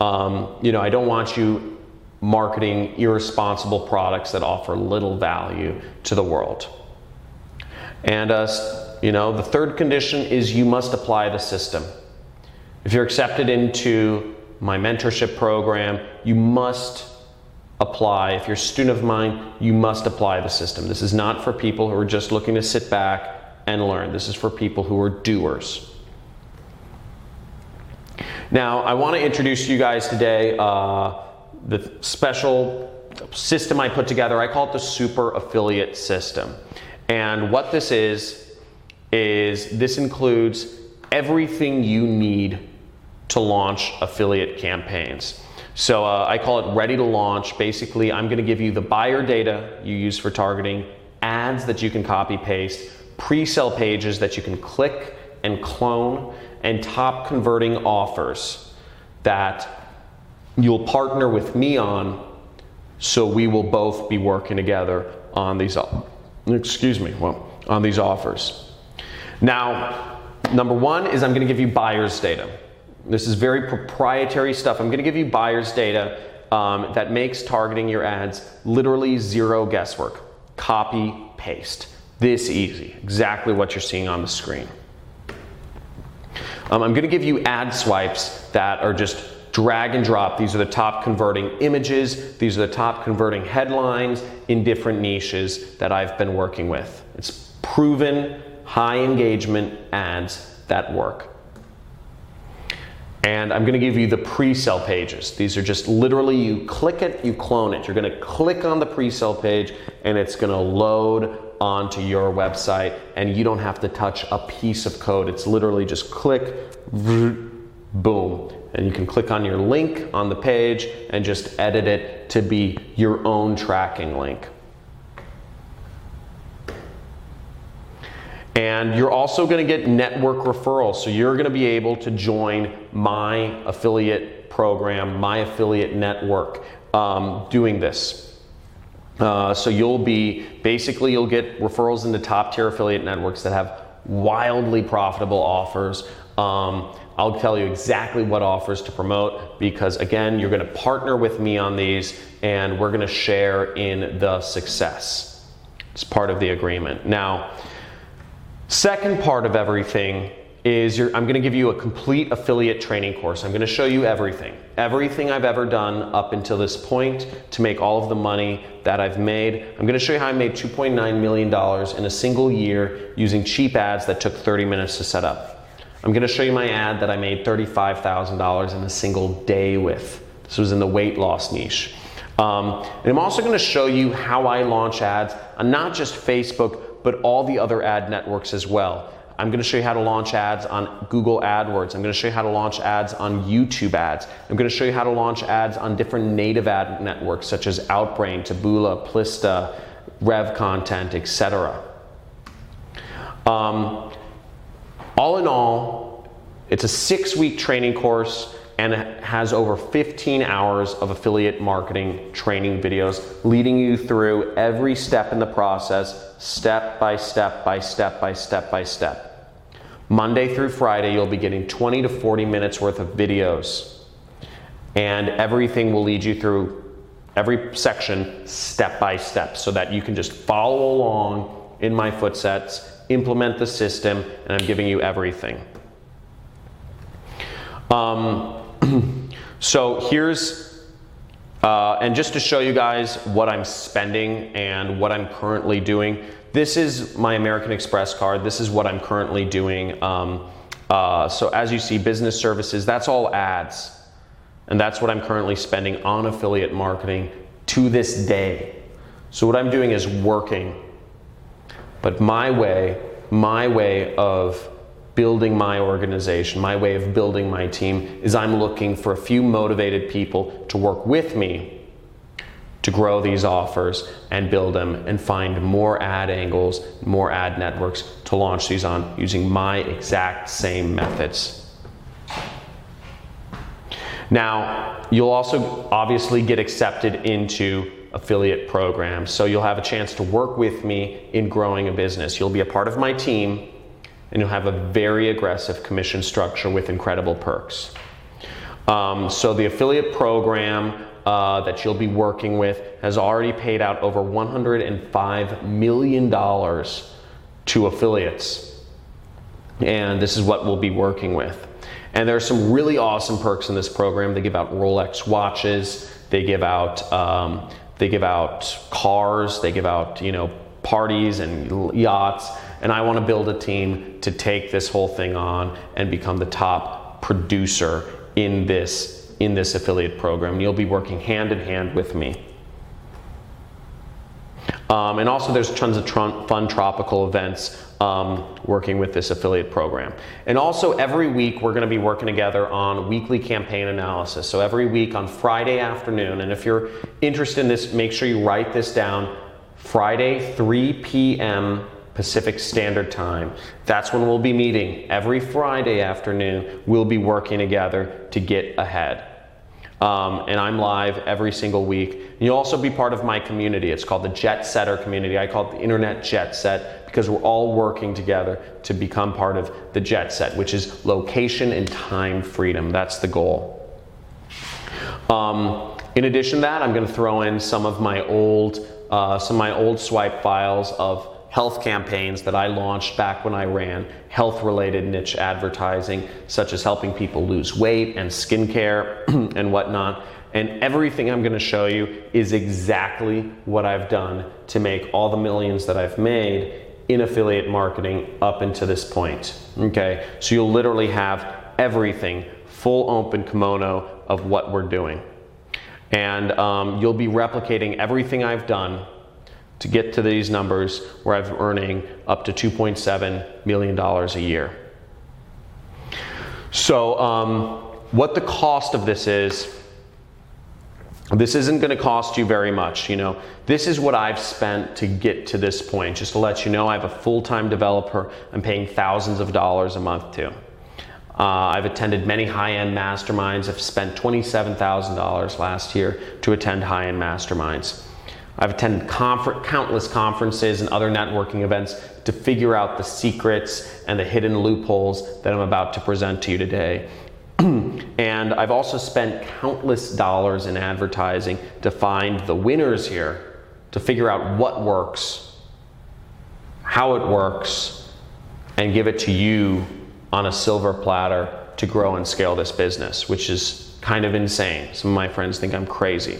I don't want you marketing irresponsible products that offer little value to the world. And the 3rd condition is you must apply the system. If you're accepted into my mentorship program, you must apply. If you're a student of mine, you must apply the system. This is not for people who are just looking to sit back and learn. This is for people who are doers. Now, I want to introduce to you guys today the special system I put together. I call it the Super Affiliate System. And what this is this includes everything you need to launch affiliate campaigns. So I call it ready to launch. Basically, I'm going to give you the buyer data you use for targeting, ads that you can copy paste, pre-sale pages that you can click and clone, and top converting offers that you'll partner with me on, so we will both be working together on these, on these offers. Now, number 1 is I'm going to give you buyer's data. This is very proprietary stuff. I'm going to give you buyer's data that makes targeting your ads literally 0 guesswork. Copy, paste. This easy. Exactly what you're seeing on the screen. I'm going to give you ad swipes that are just drag and drop. These are the top converting images. These are the top converting headlines in different niches that I've been working with. It's proven high engagement ads that work. And I'm going to give you the pre-sale pages. These are just literally, you click it, you clone it. You're going to click on the pre-sale page and it's going to load onto your website, and you don't have to touch a piece of code. It's literally just click, boom. And you can click on your link on the page and just edit it to be your own tracking link. And you're also going to get network referrals. So you're going to be able to join my affiliate program, my affiliate network, doing this. So you'll get referrals into top tier affiliate networks that have wildly profitable offers I'll tell you exactly what offers to promote, because again, you're going to partner with me on these and we're going to share in the success. It's part of the agreement. Now, second part of everything is I'm going to give you a complete affiliate training course. I'm going to show you everything I've ever done up until this point to make all of the money that I've made. I'm going to show you how I made $2.9 million in a single year using cheap ads that took 30 minutes to set up. I'm going to show you my ad that I made $35,000 in a single day with. This was in the weight loss niche. And I'm also going to show you how I launch ads on not just Facebook, but all the other ad networks as well. I'm going to show you how to launch ads on Google AdWords. I'm going to show you how to launch ads on YouTube ads. I'm going to show you how to launch ads on different native ad networks such as Outbrain, Taboola, Plista, Rev Content, etc. All in all, it's a 6-week training course and it has over 15 hours of affiliate marketing training videos leading you through every step in the process, step by step by step by step by step. Monday through Friday, you'll be getting 20 to 40 minutes worth of videos, and everything will lead you through every section step by step so that you can just follow along in my footsteps, implement the system, and I'm giving you everything. So here's, and just to show you guys what I'm spending and what I'm currently doing, this is my American Express card. This is what I'm currently doing. So as you see, business services, that's all ads. And that's what I'm currently spending on affiliate marketing to this day. So what I'm doing is working. But my way of building my organization, my way of building my team is I'm looking for a few motivated people to work with me to grow these offers and build them and find more ad angles, more ad networks to launch these on using my exact same methods. Now, you'll also obviously get accepted into affiliate programs, so you'll have a chance to work with me in growing a business. You'll be a part of my team and you'll have a very aggressive commission structure with incredible perks. So the affiliate program that you'll be working with has already paid out over $105 million to affiliates. And this is what we'll be working with. And there are some really awesome perks in this program. They give out Rolex watches, they give out cars, they give out, parties and yachts. And I want to build a team to take this whole thing on and become the top producer in this affiliate program. You'll be working hand in hand with me. And also there's tons of fun tropical events working with this affiliate program. And also every week we're going to be working together on weekly campaign analysis. So every week on Friday afternoon, and if you're interested in this, make sure you write this down, Friday 3 p.m. Pacific Standard Time. That's when we'll be meeting. Every Friday afternoon, we'll be working together to get ahead. And I'm live every single week. You'll also be part of my community. It's called the Jet Setter community. I call it the Internet Jet Set because we're all working together to become part of the Jet Set, which is location and time freedom. That's the goal. In addition to that, I'm going to throw in some of my old swipe files of health campaigns that I launched back when I ran health-related niche advertising, such as helping people lose weight and skincare and whatnot. And everything I'm going to show you is exactly what I've done to make all the millions that I've made in affiliate marketing up until this point. Okay, so you'll literally have everything, full open kimono of what we're doing. And you'll be replicating everything I've done to get to these numbers where I'm earning up to $2.7 million a year. So what the cost of this is, this isn't going to cost you very much. This is what I've spent to get to this point. Just to let you know, I have a full-time developer I'm paying thousands of dollars a month to. I've attended many high-end masterminds. I've spent $27,000 last year to attend high-end masterminds. I've attended countless conferences and other networking events to figure out the secrets and the hidden loopholes that I'm about to present to you today. And I've also spent countless dollars in advertising to find the winners here, to figure out what works, how it works, and give it to you on a silver platter to grow and scale this business, which is kind of insane. Some of my friends think I'm crazy.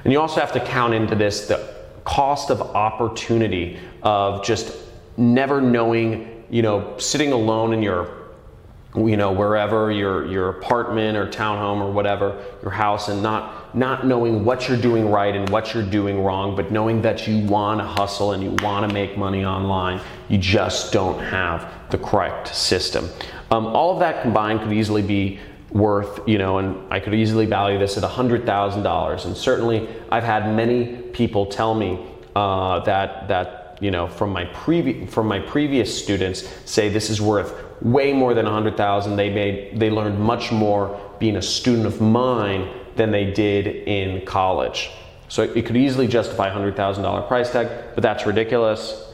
And you also have to count into this the cost of opportunity of just never knowing, sitting alone in your, wherever, your apartment or townhome or whatever, your house, and not knowing what you're doing right and what you're doing wrong, but knowing that you want to hustle and you want to make money online. You just don't have the correct system. All of that combined could easily be worth, and I could easily value this at $100,000. And certainly I've had many people tell me that from my previous students say this is worth way more than $100,000. They learned much more being a student of mine than they did in college. So it could easily justify a $100,000 price tag, but that's ridiculous.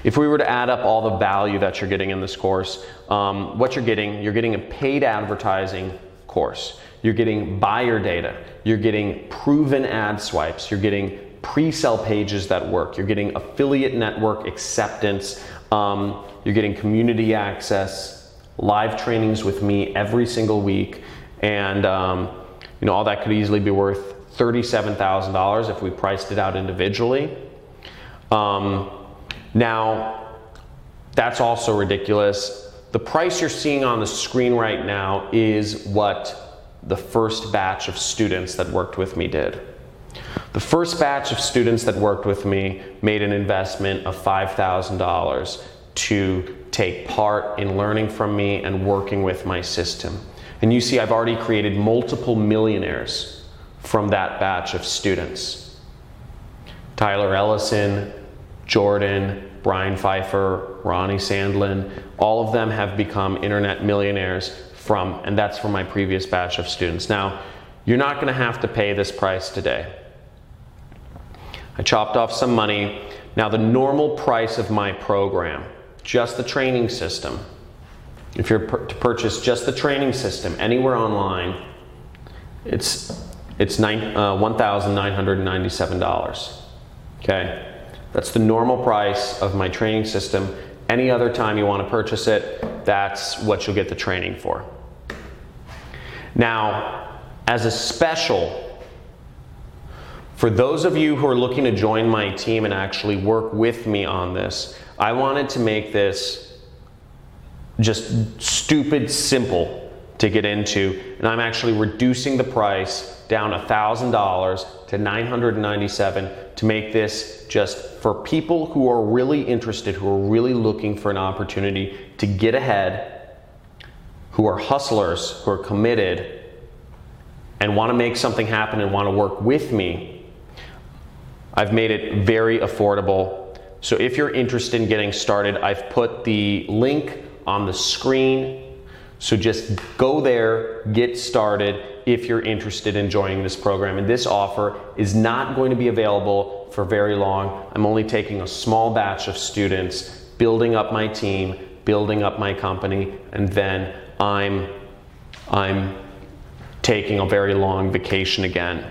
If we were to add up all the value that you're getting in this course, what you're getting a paid advertising course. You're getting buyer data. You're getting proven ad swipes. You're getting pre-sell pages that work. You're getting affiliate network acceptance. You're getting community access, live trainings with me every single week, and all that could easily be worth $37,000 if we priced it out individually. Now, that's also ridiculous. The price you're seeing on the screen right now is what the first batch of students that worked with me did. The first batch of students that worked with me made an investment of $5,000 to take part in learning from me and working with my system. And you see, I've already created multiple millionaires from that batch of students. Tyler Ellison, Jordan, Brian Pfeiffer, Ronnie Sandlin, all of them have become internet millionaires and that's from my previous batch of students. Now, you're not going to have to pay this price today. I chopped off some money. Now, the normal price of my program, just the training system, if you're to purchase just the training system anywhere online, it's $1,997. Okay? That's the normal price of my training system. Any other time you want to purchase it, that's what you'll get the training for. Now, as a special, for those of you who are looking to join my team and actually work with me on this, I wanted to make this just stupid simple to get into, and I'm actually reducing the price down $1,000 to $997 to make this just for people who are really interested, who are really looking for an opportunity to get ahead, who are hustlers, who are committed, and want to make something happen and want to work with me. I've made it very affordable. So if you're interested in getting started, I've put the link on the screen. So just go there, get started if you're interested in joining this program. And this offer is not going to be available for very long. I'm only taking a small batch of students, building up my team, building up my company, and then I'm taking a very long vacation again.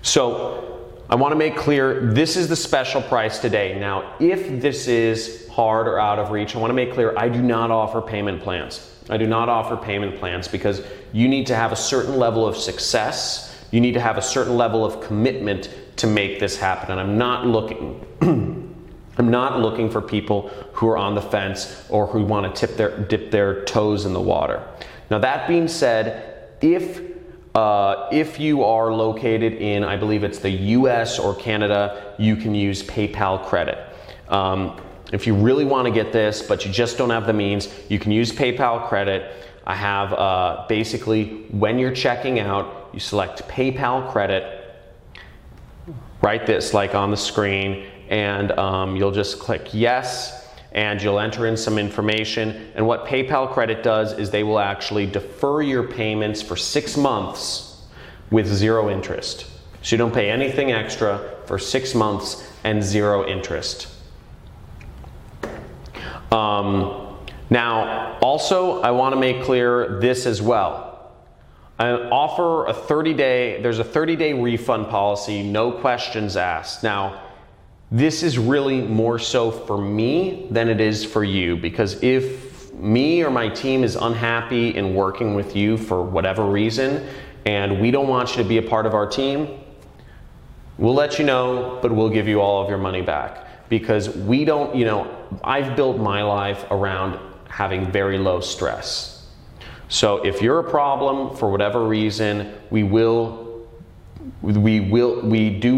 So I want to make clear, this is the special price today. Now, if this is hard or out of reach, I want to make clear I do not offer payment plans. I do not offer payment plans because you need to have a certain level of success. You need to have a certain level of commitment to make this happen. And I'm not looking for people who are on the fence or who want to dip their toes in the water. Now, that being said, if you are located in, I believe it's the US or Canada, you can use PayPal credit. If you really want to get this, but you just don't have the means, you can use PayPal credit. I have basically, when you're checking out, you select PayPal credit, write this like on the screen, and you'll just click yes, and you'll enter in some information. And what PayPal credit does is they will actually defer your payments for 6 months with 0 interest. So you don't pay anything extra for 6 months and 0 interest. Now, also, I want to make clear this as well. I offer a 30-day, there's a 30-day refund policy, no questions asked. Now, this is really more so for me than it is for you, because if me or my team is unhappy in working with you for whatever reason, and we don't want you to be a part of our team, we'll let you know, but we'll give you all of your money back. Because we don't, I've built my life around having very low stress. So if you're a problem for whatever reason, we do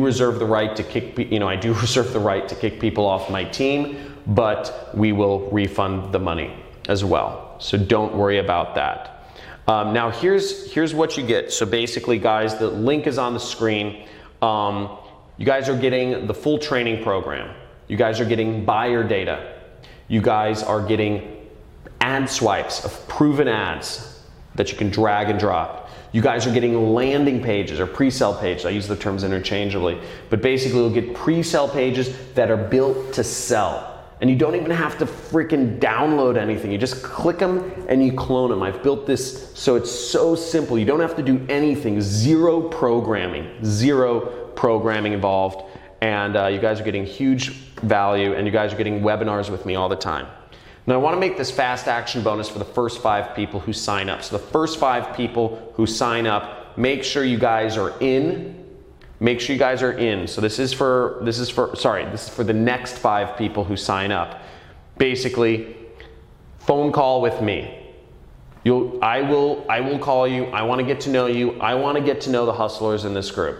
reserve the right to kick, I do reserve the right to kick people off my team, but we will refund the money as well. So don't worry about that. Now here's what you get. So basically, guys, the link is on the screen. You guys are getting the full training program. You guys are getting buyer data. You guys are getting ad swipes of proven ads that you can drag and drop. You guys are getting landing pages or pre-sale pages. I use the terms interchangeably, but basically you'll get pre-sale pages that are built to sell. And you don't even have to freaking download anything. You just click them and you clone them. I've built this so it's so simple. You don't have to do anything. Zero programming involved. And you guys are getting huge value, and you guys are getting webinars with me all the time. Now I want to make this fast action bonus for the first 5 people who sign up. So the first 5 people who sign up, make sure you guys are in. Make sure you guys are in. So this is for the next 5 people who sign up. Basically, phone call with me. I will call you. I want to get to know you. I want to get to know the hustlers in this group.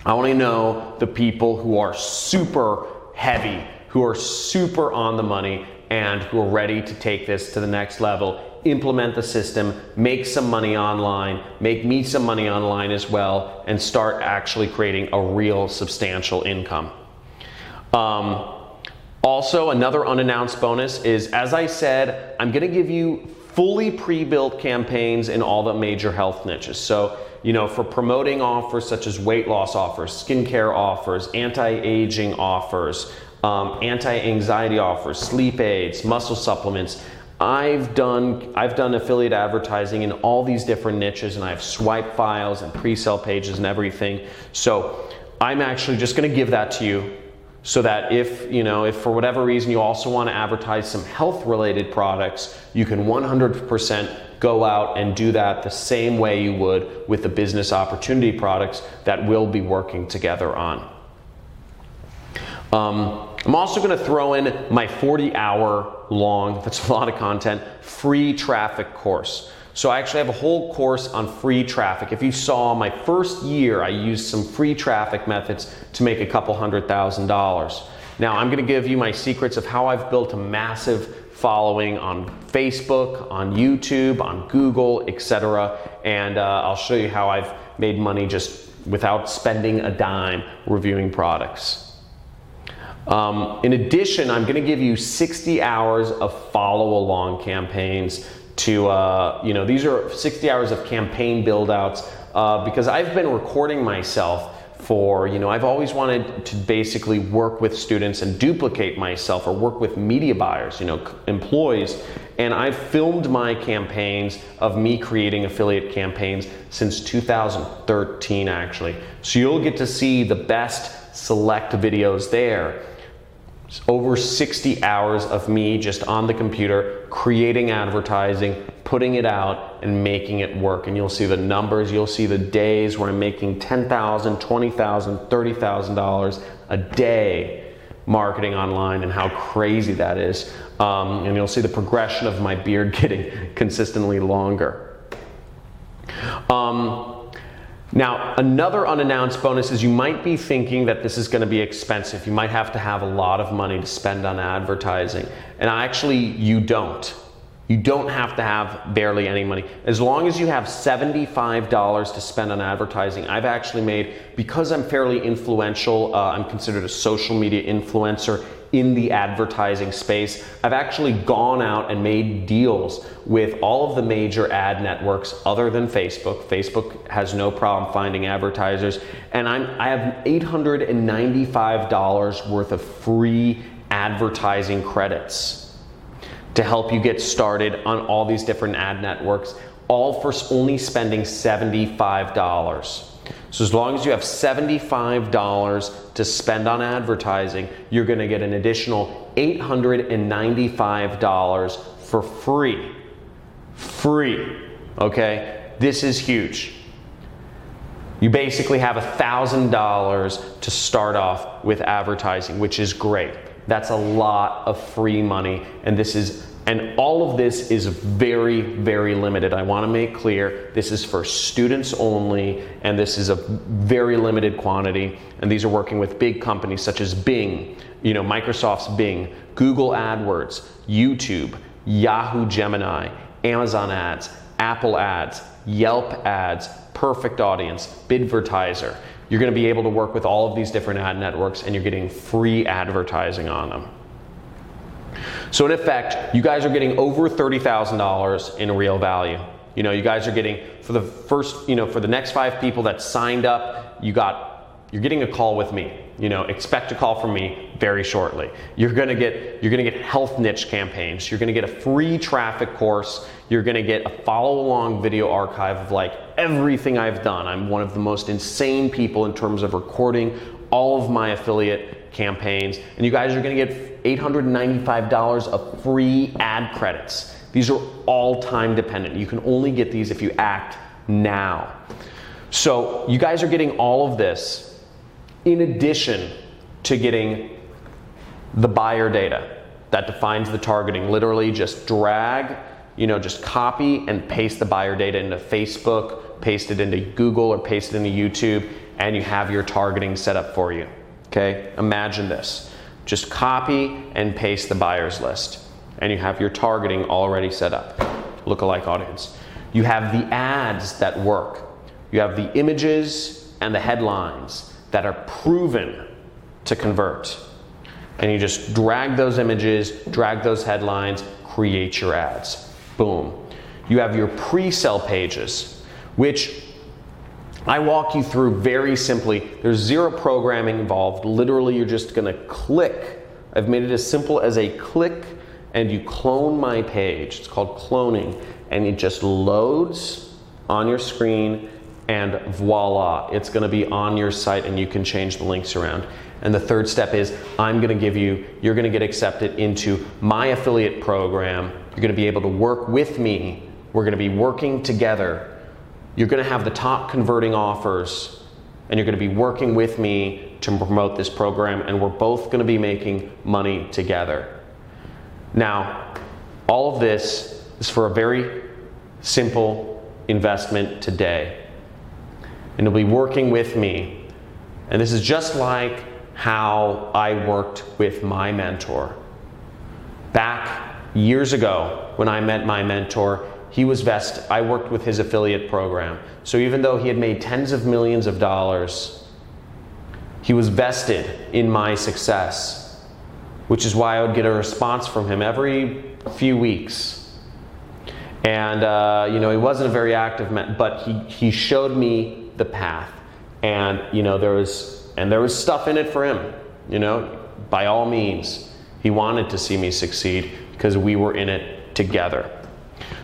I want to know the people who are super heavy, who are super on the money, and who are ready to take this to the next level, implement the system, make some money online, make me some money online as well, and start actually creating a real substantial income. Also, another unannounced bonus is, as I said, I'm going to give you fully pre-built campaigns in all the major health niches. So, for promoting offers such as weight loss offers, skincare offers, anti-aging offers, anti-anxiety offers, sleep aids, muscle supplements. I've done affiliate advertising in all these different niches, and I have swipe files and pre-sale pages and everything. So I'm actually just going to give that to you, so that if for whatever reason you also want to advertise some health related products, you can 100% go out and do that the same way you would with the business opportunity products that we'll be working together on. I'm also going to throw in my 40-hour long, that's a lot of content, free traffic course. So I actually have a whole course on free traffic. If you saw my first year, I used some free traffic methods to make a couple $100,000. Now I'm going to give you my secrets of how I've built a massive following on Facebook, on YouTube, on Google, etc. And I'll show you how I've made money just without spending a dime reviewing products. In addition, I'm going to give you 60 hours of follow-along campaigns to, these are 60 hours of campaign build-outs because I've been recording myself for, I've always wanted to basically work with students and duplicate myself, or work with media buyers, employees. And I've filmed my campaigns of me creating affiliate campaigns since 2013, actually. So you'll get to see the best select videos there. Over 60 hours of me just on the computer creating advertising, putting it out, and making it work. And you'll see the numbers, you'll see the days where I'm making $10,000, $20,000, $30,000 a day marketing online, and how crazy that is. And you'll see the progression of my beard getting consistently longer. Now, another unannounced bonus is you might be thinking that this is going to be expensive. You might have to have a lot of money to spend on advertising. And actually, you don't. You don't have to have barely any money. As long as you have $75 to spend on advertising, I've actually made, because I'm fairly influential, I'm considered a social media influencer in the advertising space. I've actually gone out and made deals with all of the major ad networks other than Facebook. Facebook has no problem finding advertisers. And I have $895 worth of free advertising credits to help you get started on all these different ad networks, all for only spending $75. So as long as you have $75 to spend on advertising, you're gonna get an additional $895 for free. Free, okay? This is huge. You basically have $1,000 to start off with advertising, which is great. That's a lot of free money, and all of this is very, very limited. I want to make clear this is for students only, and this is a very limited quantity. And these are working with big companies such as Bing, Microsoft's Bing, Google AdWords, YouTube, Yahoo Gemini, Amazon Ads, Apple Ads, Yelp Ads, Perfect Audience, Bidvertiser. You're going to be able to work with all of these different ad networks, and you're getting free advertising on them. So in effect, you guys are getting over $30,000 in real value. You guys are getting, for the first, for the next 5 people that signed up, you're getting a call with me. Expect a call from me very shortly. You're gonna get health niche campaigns. You're gonna get a free traffic course. You're gonna get a follow-along video archive of like everything I've done. I'm one of the most insane people in terms of recording all of my affiliate campaigns. And you guys are gonna get $895 of free ad credits. These are all time dependent. You can only get these if you act now. So you guys are getting all of this in addition to getting the buyer data that defines the targeting. Literally just drag, just copy and paste the buyer data into Facebook, paste it into Google, or paste it into YouTube, and you have your targeting set up for you. Okay, imagine this. Just copy and paste the buyers list, and you have your targeting already set up. Lookalike audience. You have the ads that work. You have the images and the headlines that are proven to convert. And you just drag those images, drag those headlines, create your ads. Boom. You have your pre-sale pages, which I walk you through very simply. There's zero programming involved. Literally, you're just gonna click. I've made it as simple as a click, and you clone my page. It's called cloning, and it just loads on your screen, and voila, it's gonna be on your site, and you can change the links around. And the third step is you're gonna get accepted into my affiliate program. You're gonna be able to work with me. We're gonna be working together. You're gonna have the top converting offers, and you're gonna be working with me to promote this program, and we're both gonna be making money together. Now, all of this is for a very simple investment today. And you'll be working with me. And this is just like how I worked with my mentor. Back years ago, when I met my mentor, I worked with his affiliate program. So even though he had made tens of millions of dollars, he was vested in my success, which is why I would get a response from him every few weeks. And he wasn't a very active but he showed me the path, and there was stuff in it for him. By all means, he wanted to see me succeed because we were in it together.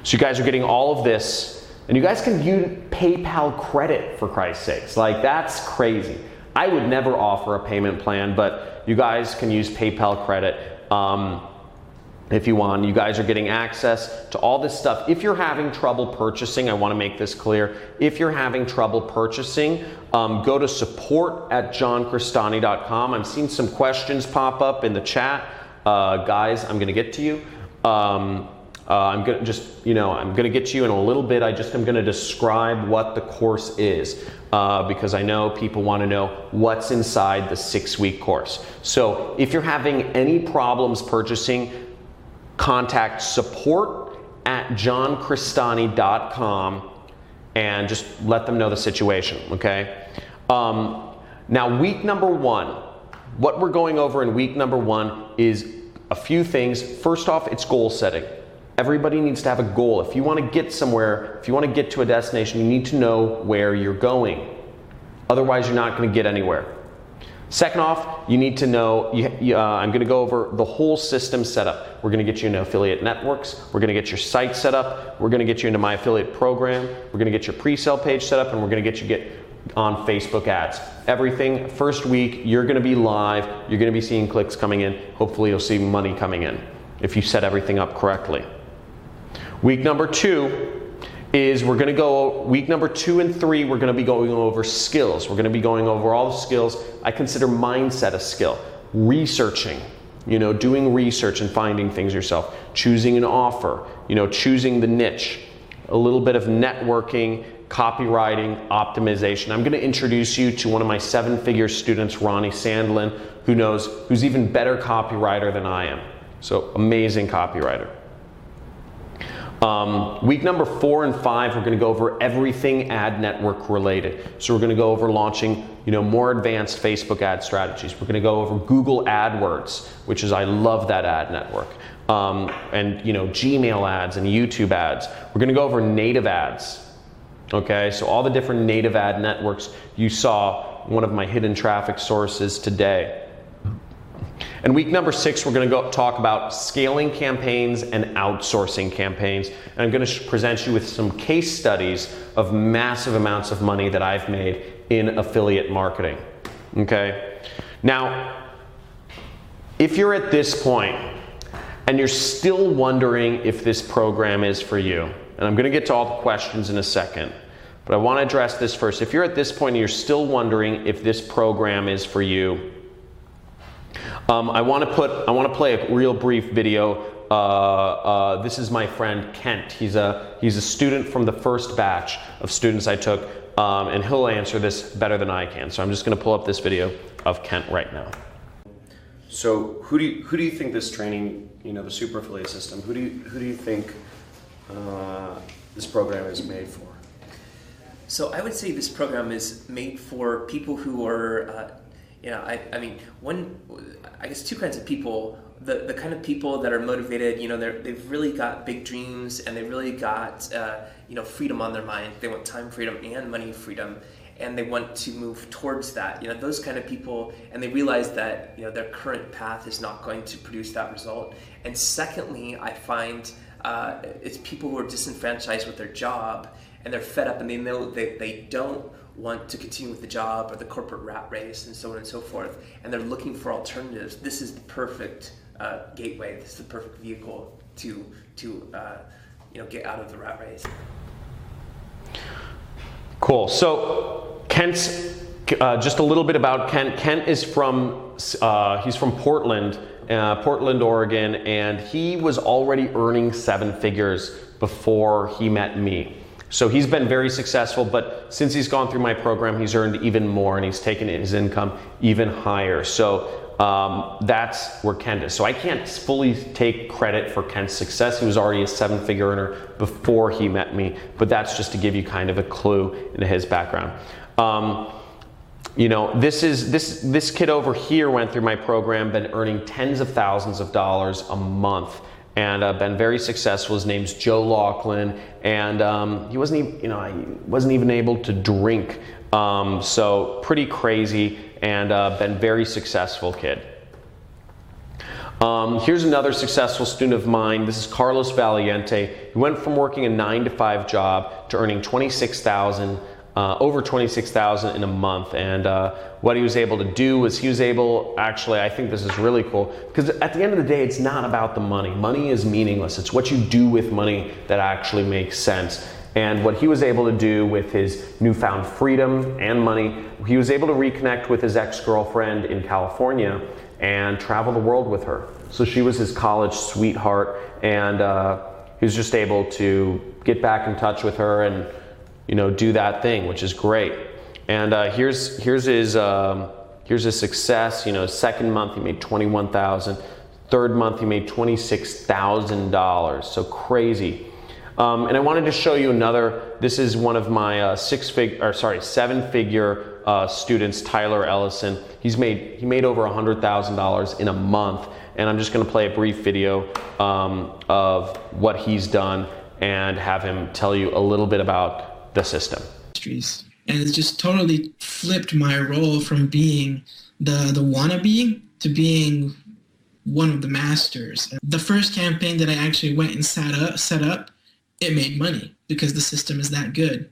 So you guys are getting all of this, and you guys can use PayPal credit, for Christ's sakes. Like, that's crazy. I would never offer a payment plan, but you guys can use PayPal credit. If you want. You guys are getting access to all this stuff. If you're having trouble purchasing, I want to make this clear. If you're having trouble purchasing, go to support@johncristani.com. I'm seeing some questions pop up in the chat. Guys, I'm going to get to you. I'm going to get to you in a little bit. I'm going to describe what the course is, because I know people want to know what's inside the 6-week course. So if you're having any problems purchasing, contact support at johncristani.com and just let them know the situation, okay? Now, week number one, what we're going over in week number one is a few things. First off, it's goal setting. Everybody needs to have a goal. If you want to get somewhere, if you want to get to a destination, you need to know where you're going. Otherwise, you're not going to get anywhere. Second off, you need to know, I'm going to go over the whole system setup. We're going to get you into affiliate networks. We're going to get your site set up. We're going to get you into my affiliate program. We're going to get your pre-sale page set up, and we're going to get you on Facebook ads. Everything, first week, you're going to be live. You're going to be seeing clicks coming in. Hopefully, you'll see money coming in if you set everything up correctly. Week number two is week number 2 and 3, we're going to be going over skills. We're going to be going over all the skills. I consider mindset a skill. Researching, doing research and finding things yourself. Choosing an offer, choosing the niche. A little bit of networking, copywriting, optimization. I'm going to introduce you to one of my 7-figure students, Ronnie Sandlin, who's even better copywriter than I am. So amazing copywriter. Week number 4 and 5, we're going to go over everything ad network related. So we're going to go over launching, more advanced Facebook ad strategies. We're going to go over Google AdWords, which is, I love that ad network. And Gmail ads and YouTube ads. We're going to go over native ads. Okay, so all the different native ad networks. You saw one of my hidden traffic sources today. And week number 6, we're going to talk about scaling campaigns and outsourcing campaigns. And I'm going to present you with some case studies of massive amounts of money that I've made in affiliate marketing. Okay? Now, if you're at this point and you're still wondering if this program is for you, and I'm going to get to all the questions in a second, but I want to address this first. If you're at this point and you're still wondering if this program is for you, I want to play a real brief video. This is my friend Kent. He's a student from the first batch of students I took, and he'll answer this better than I can. So I'm just going to pull up this video of Kent right now. So who do you think this training, the super affiliate system, who do you think this program is made for? So I would say this program is made for people who are I guess 2 kinds of people. The kind of people that are motivated, they've really got big dreams, and they've really got freedom on their mind. They want time freedom and money freedom, and they want to move towards that. Those kind of people, and they realize that their current path is not going to produce that result. And secondly, I find it's people who are disenfranchised with their job, and they're fed up, and they know they don't want to continue with the job or the corporate rat race and so on and so forth, and they're looking for alternatives. This is the perfect gateway. This is the perfect vehicle to get out of the rat race. Cool. So Kent's just a little bit about Kent. Kent is he's from Portland, Oregon, and he was already earning 7 figures before he met me. So he's been very successful, but since he's gone through my program, he's earned even more, and he's taken his income even higher. So that's where Kent is. So I can't fully take credit for Kent's success. He was already a 7-figure earner before he met me, but that's just to give you kind of a clue into his background. This kid over here went through my program, been earning tens of thousands of dollars a month, and been very successful. His name's Joe Laughlin, and he wasn't even able to drink. So pretty crazy, and been very successful kid. Here's another successful student of mine. This is Carlos Valiente. He went from working a 9-to-5 job to earning over $26,000 in a month, and what he was able to do was I think this is really cool, because at the end of the day, it's not about the money. Money is meaningless. It's what you do with money that actually makes sense. And what he was able to do with his newfound freedom and money, he was able to reconnect with his ex-girlfriend in California and travel the world with her. So she was his college sweetheart, and he was just able to get back in touch with her and do that thing, which is great. And here's his success. Second month he made $21,000. Third month he made $26,000. So crazy. And I wanted to show you another. This is one of my seven-figure students, Tyler Ellison. He made over $100,000 in a month, and I'm just going to play a brief video of what he's done and have him tell you a little bit about the system. And it's just totally flipped my role from being the wannabe to being one of the masters. The first campaign that I actually went and set up, it made money because the system is that good.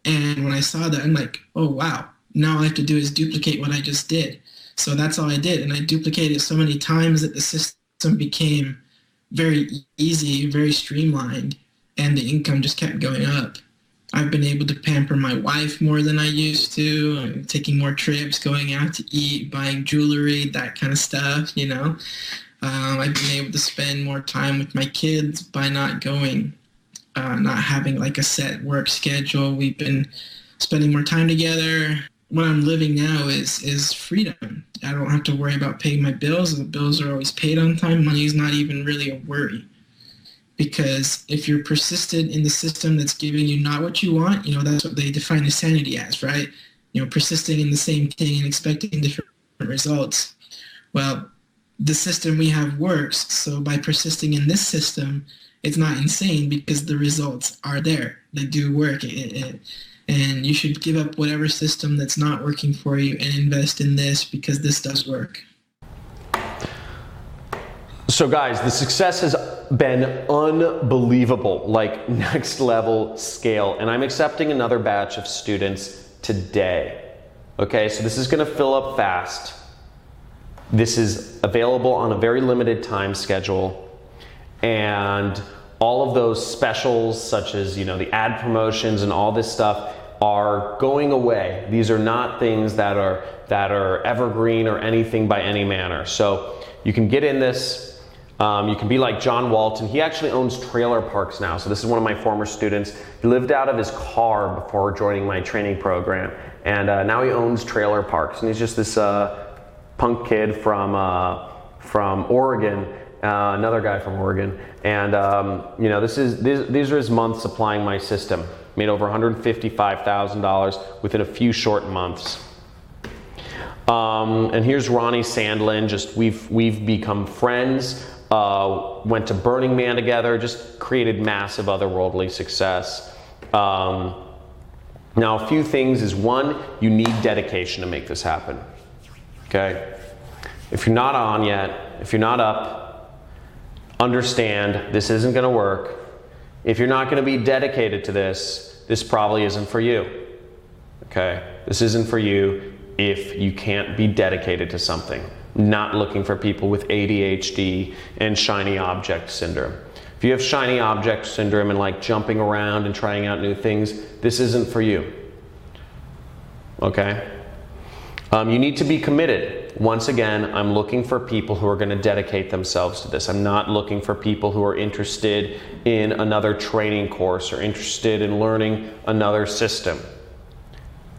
And when I saw that, I'm like, oh wow, now all I have to do is duplicate what I just did. So that's all I did. And I duplicated it so many times that the system became very easy, very streamlined, and the income just kept going up. I've been able to pamper my wife more than I used to. I'm taking more trips, going out to eat, buying jewelry, that kind of stuff, you know. I've been able to spend more time with my kids by not having like a set work schedule. We've been spending more time together. What I'm living now is freedom. I don't have to worry about paying my bills. The bills are always paid on time. Money is not even really a worry. Because if you're persistent in the system that's giving you not what you want, you know, that's what they define insanity as, right? You know, persisting in the same thing and expecting different results. Well, the system we have works, so by persisting in this system, it's not insane because the results are there. They do work. And you should give up whatever system that's not working for you and invest in this because this does work. So guys, the success has been unbelievable, like next level scale, and I'm accepting another batch of students today. Okay, so this is gonna fill up fast. This is available on a very limited time schedule, and all of those specials such as, you know, the ad promotions and all this stuff are going away. These are not things that are evergreen or anything by any manner. So you can get in this. You can be like John Walton. He actually owns trailer parks now. So this is one of my former students. He lived out of his car before joining my training program. And now he owns trailer parks. And he's just this punk kid from Oregon, another guy from Oregon. And you know, these are his months applying my system. Made over $155,000 within a few short months. And here's Ronnie Sandlin. Just we've become friends. Went to Burning Man together, just created massive otherworldly success. Now a few things is, one, you need dedication to make this happen, okay? If you're not on yet, if you're not up, understand this isn't gonna work. If you're not gonna be dedicated to this, this probably isn't for you, okay? This isn't for you if you can't be dedicated to something. Not looking for people with ADHD and shiny object syndrome. If you have shiny object syndrome and like jumping around and trying out new things, this isn't for you, okay? You need to be committed. Once again, I'm looking for people who are going to dedicate themselves to this. I'm not looking for people who are interested in another training course or interested in learning another system.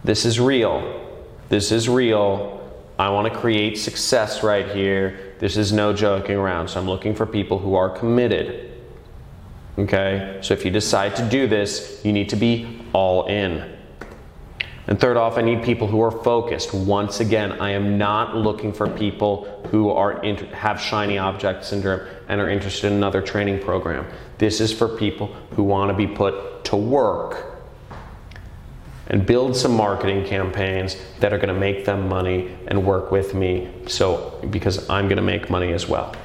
This is real. This is real. I want to create success right here. This is no joking around. So I'm looking for people who are committed. Okay? So if you decide to do this, you need to be all in. And third off, I need people who are focused. Once again, I am not looking for people who have shiny object syndrome and are interested in another training program. This is for people who want to be put to work and build some marketing campaigns that are going to make them money and work with me, because I'm going to make money as well.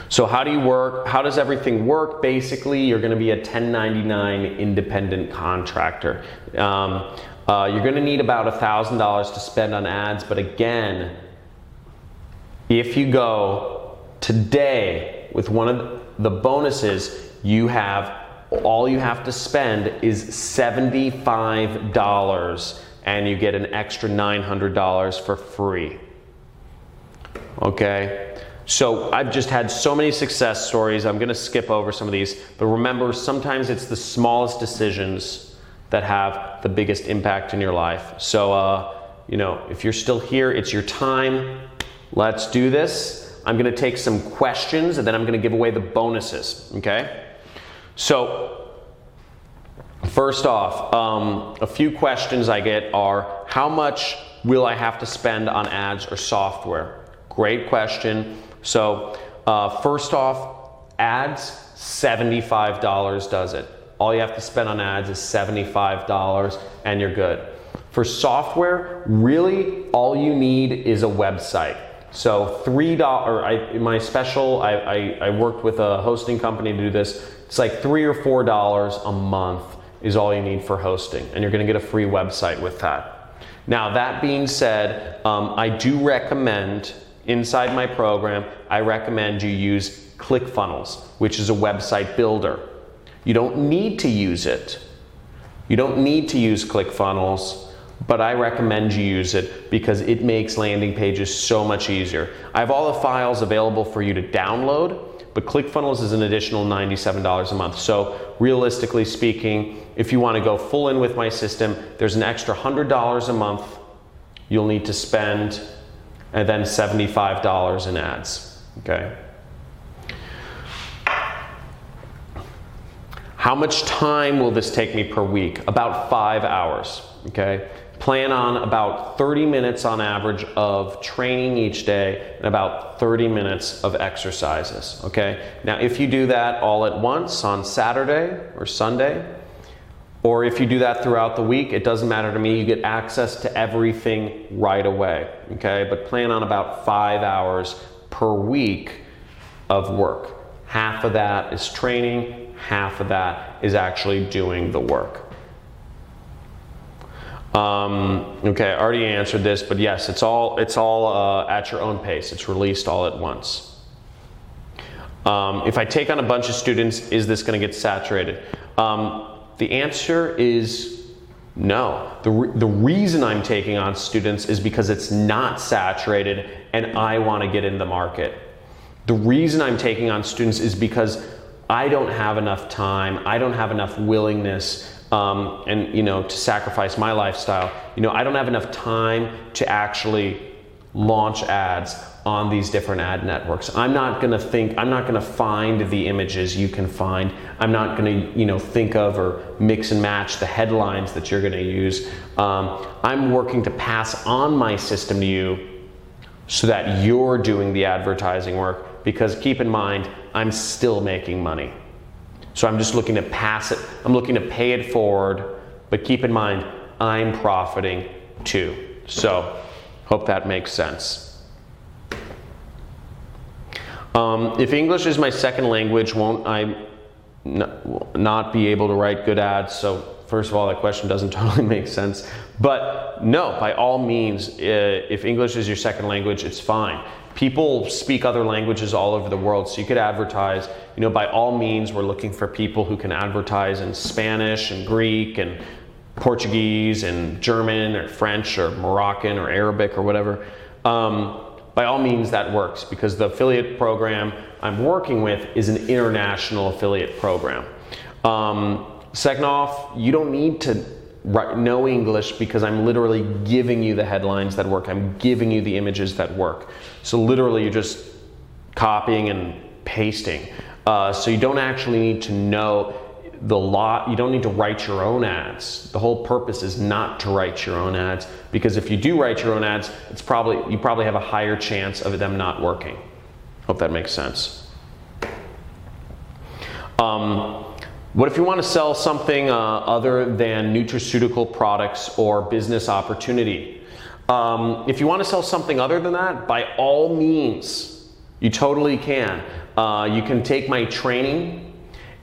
So how do you work? How does everything work? Basically, you're going to be a 1099 independent contractor. You're going to need about $1,000 to spend on ads, but again, if you go today with one of the bonuses, all you have to spend is $75 and you get an extra $900 for free. Okay? So I've just had so many success stories. I'm gonna skip over some of these, but remember, sometimes it's the smallest decisions that have the biggest impact in your life. So, you know, if you're still here, it's your time. Let's do this. I'm gonna take some questions and then I'm gonna give away the bonuses, okay? So first off, a few questions I get are, how much will I have to spend on ads or software? Great question. So first off, ads, $75 does it. All you have to spend on ads is $75 and you're good. For software, really all you need is a website. So I worked with a hosting company to do this. It's like $3 or $4 a month is all you need for hosting, and you're gonna get a free website with that. Now that being said, I do recommend, inside my program, I recommend you use ClickFunnels, which is a website builder. You don't need to use it. You don't need to use ClickFunnels, but I recommend you use it because it makes landing pages so much easier. I have all the files available for you to download, but ClickFunnels is an additional $97 a month. So realistically speaking, if you want to go full in with my system, there's an extra $100 a month you'll need to spend, and then $75 in ads, okay? How much time will this take me per week? About 5 hours, okay? Plan on about 30 minutes on average of training each day and about 30 minutes of exercises, okay? Now, if you do that all at once on Saturday or Sunday, or if you do that throughout the week, it doesn't matter to me. You get access to everything right away, okay? But plan on about 5 hours per week of work. Half of that is training, half of that is actually doing the work. Okay, I already answered this, but yes, it's all at your own pace. It's released all at once. If I take on a bunch of students, is this going to get saturated? The answer is no. The reason I'm taking on students is because it's not saturated and I want to get in the market. The reason I'm taking on students is because I don't have enough time, I don't have enough willingness and to sacrifice my lifestyle. I don't have enough time to actually launch ads on these different ad networks. I'm not gonna find the images you can find. I'm not gonna think of or mix and match the headlines that you're gonna use. I'm working to pass on my system to you so that you're doing the advertising work, because keep in mind, I'm still making money. So I'm just looking to pass it, I'm looking to pay it forward, but keep in mind, I'm profiting too. So, hope that makes sense. If English is my second language, won't I not be able to write good ads? So first of all, that question doesn't totally make sense. But no, by all means, if English is your second language, it's fine. People speak other languages all over the world, so you could advertise. By all means, we're looking for people who can advertise in Spanish and Greek and Portuguese and German or French or Moroccan or Arabic or whatever. By all means, that works, because the affiliate program I'm working with is an international affiliate program. Second off, you don't need to know English, because I'm literally giving you the headlines that work. I'm giving you the images that work. So literally you're just copying and pasting. So you don't actually need to know you don't need to write your own ads. The whole purpose is not to write your own ads, because if you do write your own ads, you probably have a higher chance of them not working. Hope that makes sense. What if you want to sell something other than nutraceutical products or business opportunity? If you want to sell something other than that, by all means, you totally can. You can take my training,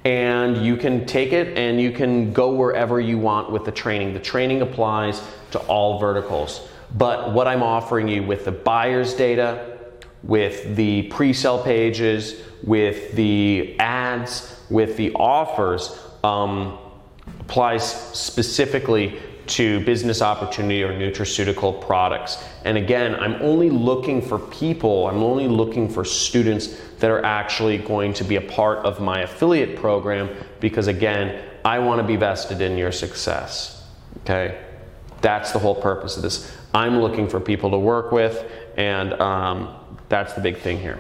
and you can take it and you can go wherever you want with the training. The training applies to all verticals. But what I'm offering you with the buyer's data, with the pre-sale pages, with the ads, with the offers, applies specifically to business opportunity or nutraceutical products. And again, I'm only looking for students that are actually going to be a part of my affiliate program, because again, I want to be vested in your success, okay? That's the whole purpose of this. I'm looking for people to work with, and that's the big thing here.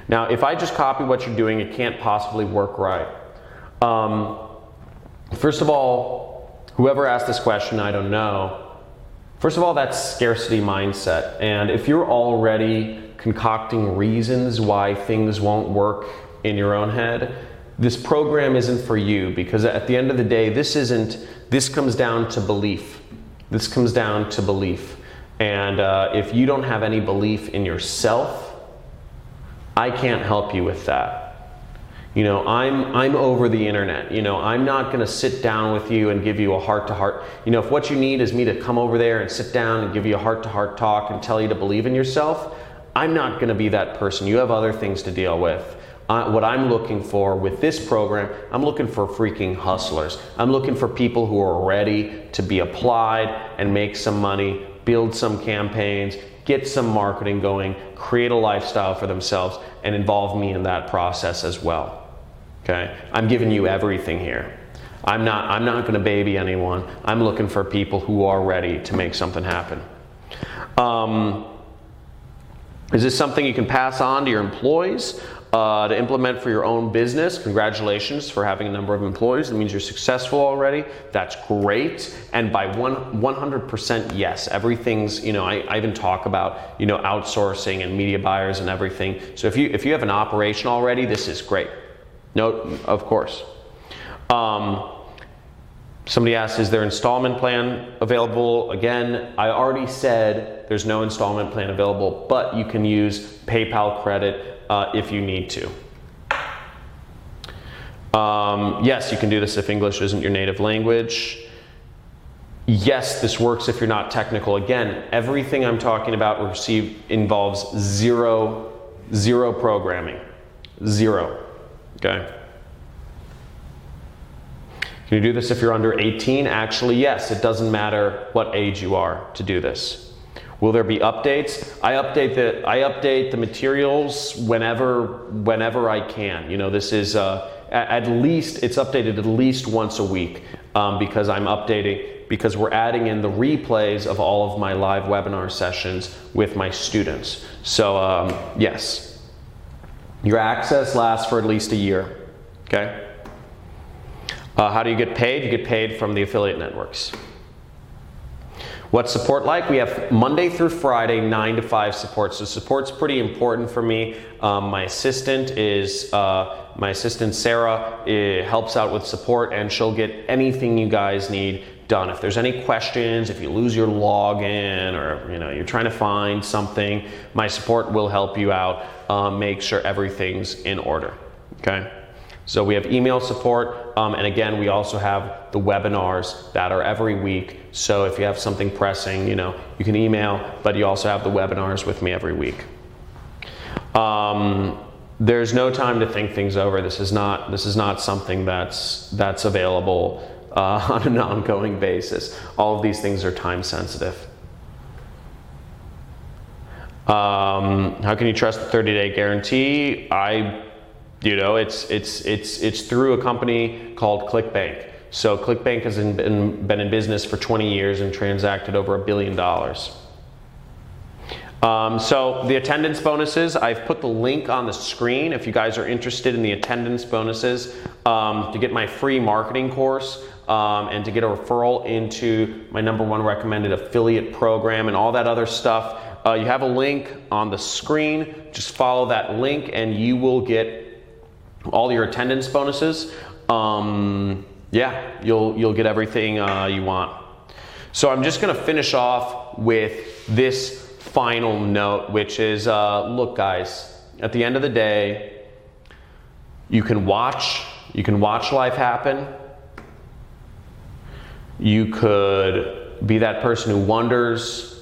Now, if I just copy what you're doing, it can't possibly work right. First of all, whoever asked this question, I don't know. First of all, that's scarcity mindset. And if you're already concocting reasons why things won't work in your own head, this program isn't for you, because at the end of the day, this comes down to belief. This comes down to belief. And if you don't have any belief in yourself, I can't help you with that. You know, I'm over the internet. You know, I'm not going to sit down with you and give you a heart-to-heart. You know, if what you need is me to come over there and sit down and give you a heart-to-heart talk and tell you to believe in yourself, I'm not going to be that person. You have other things to deal with. What I'm looking for with this program, I'm looking for freaking hustlers. I'm looking for people who are ready to be applied and make some money, build some campaigns, get some marketing going, create a lifestyle for themselves, and involve me in that process as well. Okay? I'm giving you everything here. I'm not going to baby anyone. I'm looking for people who are ready to make something happen. Is this something you can pass on to your employees to implement for your own business? Congratulations for having a number of employees. It means you're successful already. That's great. And by 100% yes, everything's, you know, I even talk about, you know, outsourcing and media buyers and everything. So if you have an operation already, this is great. No, of course. Somebody asked, is there installment plan available? Again, I already said there's no installment plan available, but you can use PayPal credit if you need to. Yes, you can do this if English isn't your native language. Yes, this works if you're not technical. Again, everything I'm talking about involves zero programming. Zero. Okay. Can you do this if you're under 18? Actually, yes. It doesn't matter what age you are to do this. Will there be updates? I update the materials whenever I can. You know, this is at least, it's updated at least once a week because we're adding in the replays of all of my live webinar sessions with my students. So yes. Your access lasts for at least a year, okay? How do you get paid? You get paid from the affiliate networks. What's support like? We have Monday through Friday, 9 to 5 support. So support's pretty important for me. My assistant Sarah helps out with support, and she'll get anything you guys need done. If there's any questions, if you lose your login, or you know you're trying to find something, my support will help you out. Make sure everything's in order. Okay. So we have email support, and again, we also have the webinars that are every week. So if you have something pressing, you know, you can email, but you also have the webinars with me every week. There's no time to think things over. This is not something that's available on an ongoing basis. All of these things are time sensitive. How can you trust the 30-day guarantee? It's through a company called ClickBank. So ClickBank has been in business for 20 years and transacted over $1 billion. So the attendance bonuses, I've put the link on the screen if you guys are interested in the attendance bonuses to get my free marketing course and to get a referral into my #1 recommended affiliate program and all that other stuff. You have a link on the screen. Just follow that link and you will get all your attendance bonuses. Yeah, you'll get everything you want. So I'm just gonna finish off with this final note, which is, look guys, at the end of the day, you can watch life happen. You could be that person who wonders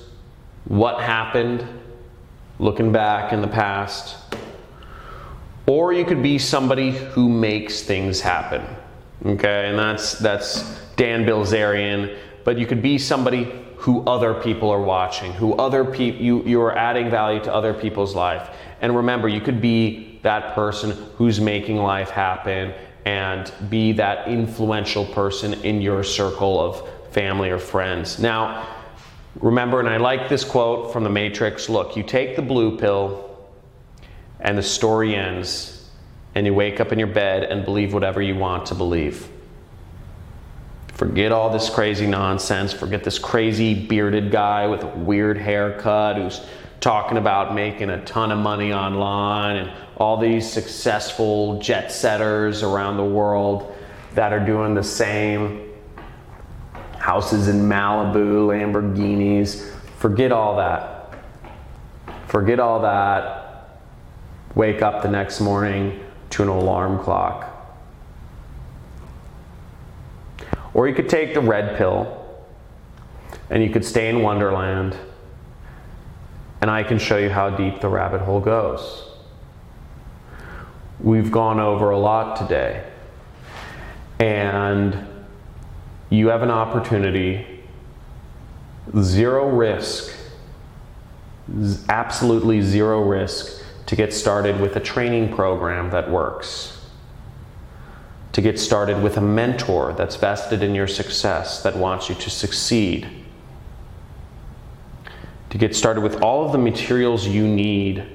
what happened, looking back in the past. Or you could be somebody who makes things happen. Okay, and that's Dan Bilzerian, but you could be somebody who other people are watching, who you are adding value to other people's life. And remember, you could be that person who's making life happen and be that influential person in your circle of family or friends. Now, remember, and I like this quote from The Matrix, look, you take the blue pill and the story ends and you wake up in your bed and believe whatever you want to believe. Forget all this crazy nonsense. Forget this crazy bearded guy with a weird haircut who's talking about making a ton of money online, and all these successful jet setters around the world that are doing the same. Houses in Malibu, Lamborghinis. Forget all that. Forget all that. Wake up the next morning to an alarm clock. Or you could take the red pill and you could stay in Wonderland, and I can show you how deep the rabbit hole goes. We've gone over a lot today, and you have an opportunity, zero risk, absolutely zero risk, to get started with a training program that works. To get started with a mentor that's vested in your success, that wants you to succeed. To get started with all of the materials you need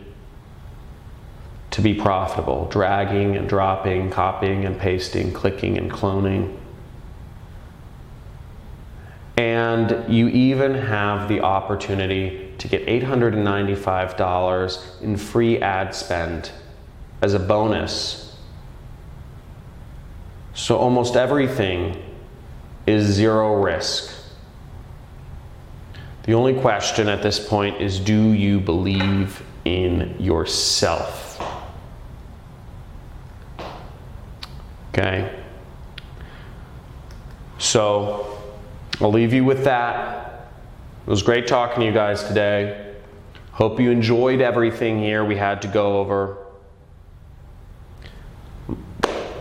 to be profitable, dragging and dropping, copying and pasting, clicking and cloning. And you even have the opportunity to get $895 in free ad spend as a bonus. So almost everything is zero risk. The only question at this point is, do you believe in yourself? Okay? So I'll leave you with that. It was great talking to you guys today. Hope you enjoyed everything here we had to go over.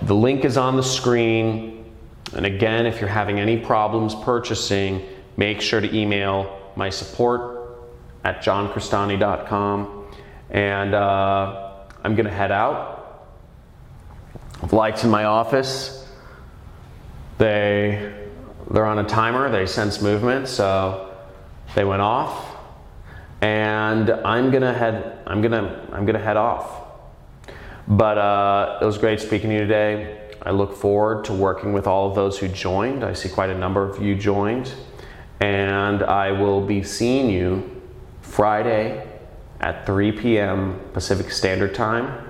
The link is on the screen. And again, if you're having any problems purchasing, make sure to email my support at johncristani.com. And I'm going to head out. The lights in my office, they're on a timer. They sense movement, so they went off. And I'm gonna head off. But it was great speaking to you today. I look forward to working with all of those who joined. I see quite a number of you joined. And I will be seeing you Friday at 3 p.m. Pacific Standard Time.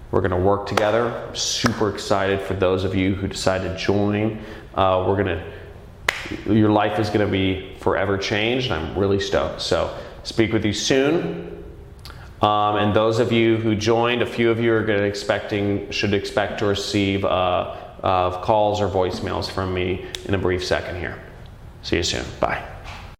We're gonna work together. I'm super excited for those of you who decide to join. Your life is gonna be forever changed, and I'm really stoked. So speak with you soon. And those of you who joined, a few of you are should expect to receive calls or voicemails from me in a brief second here. See you soon. Bye.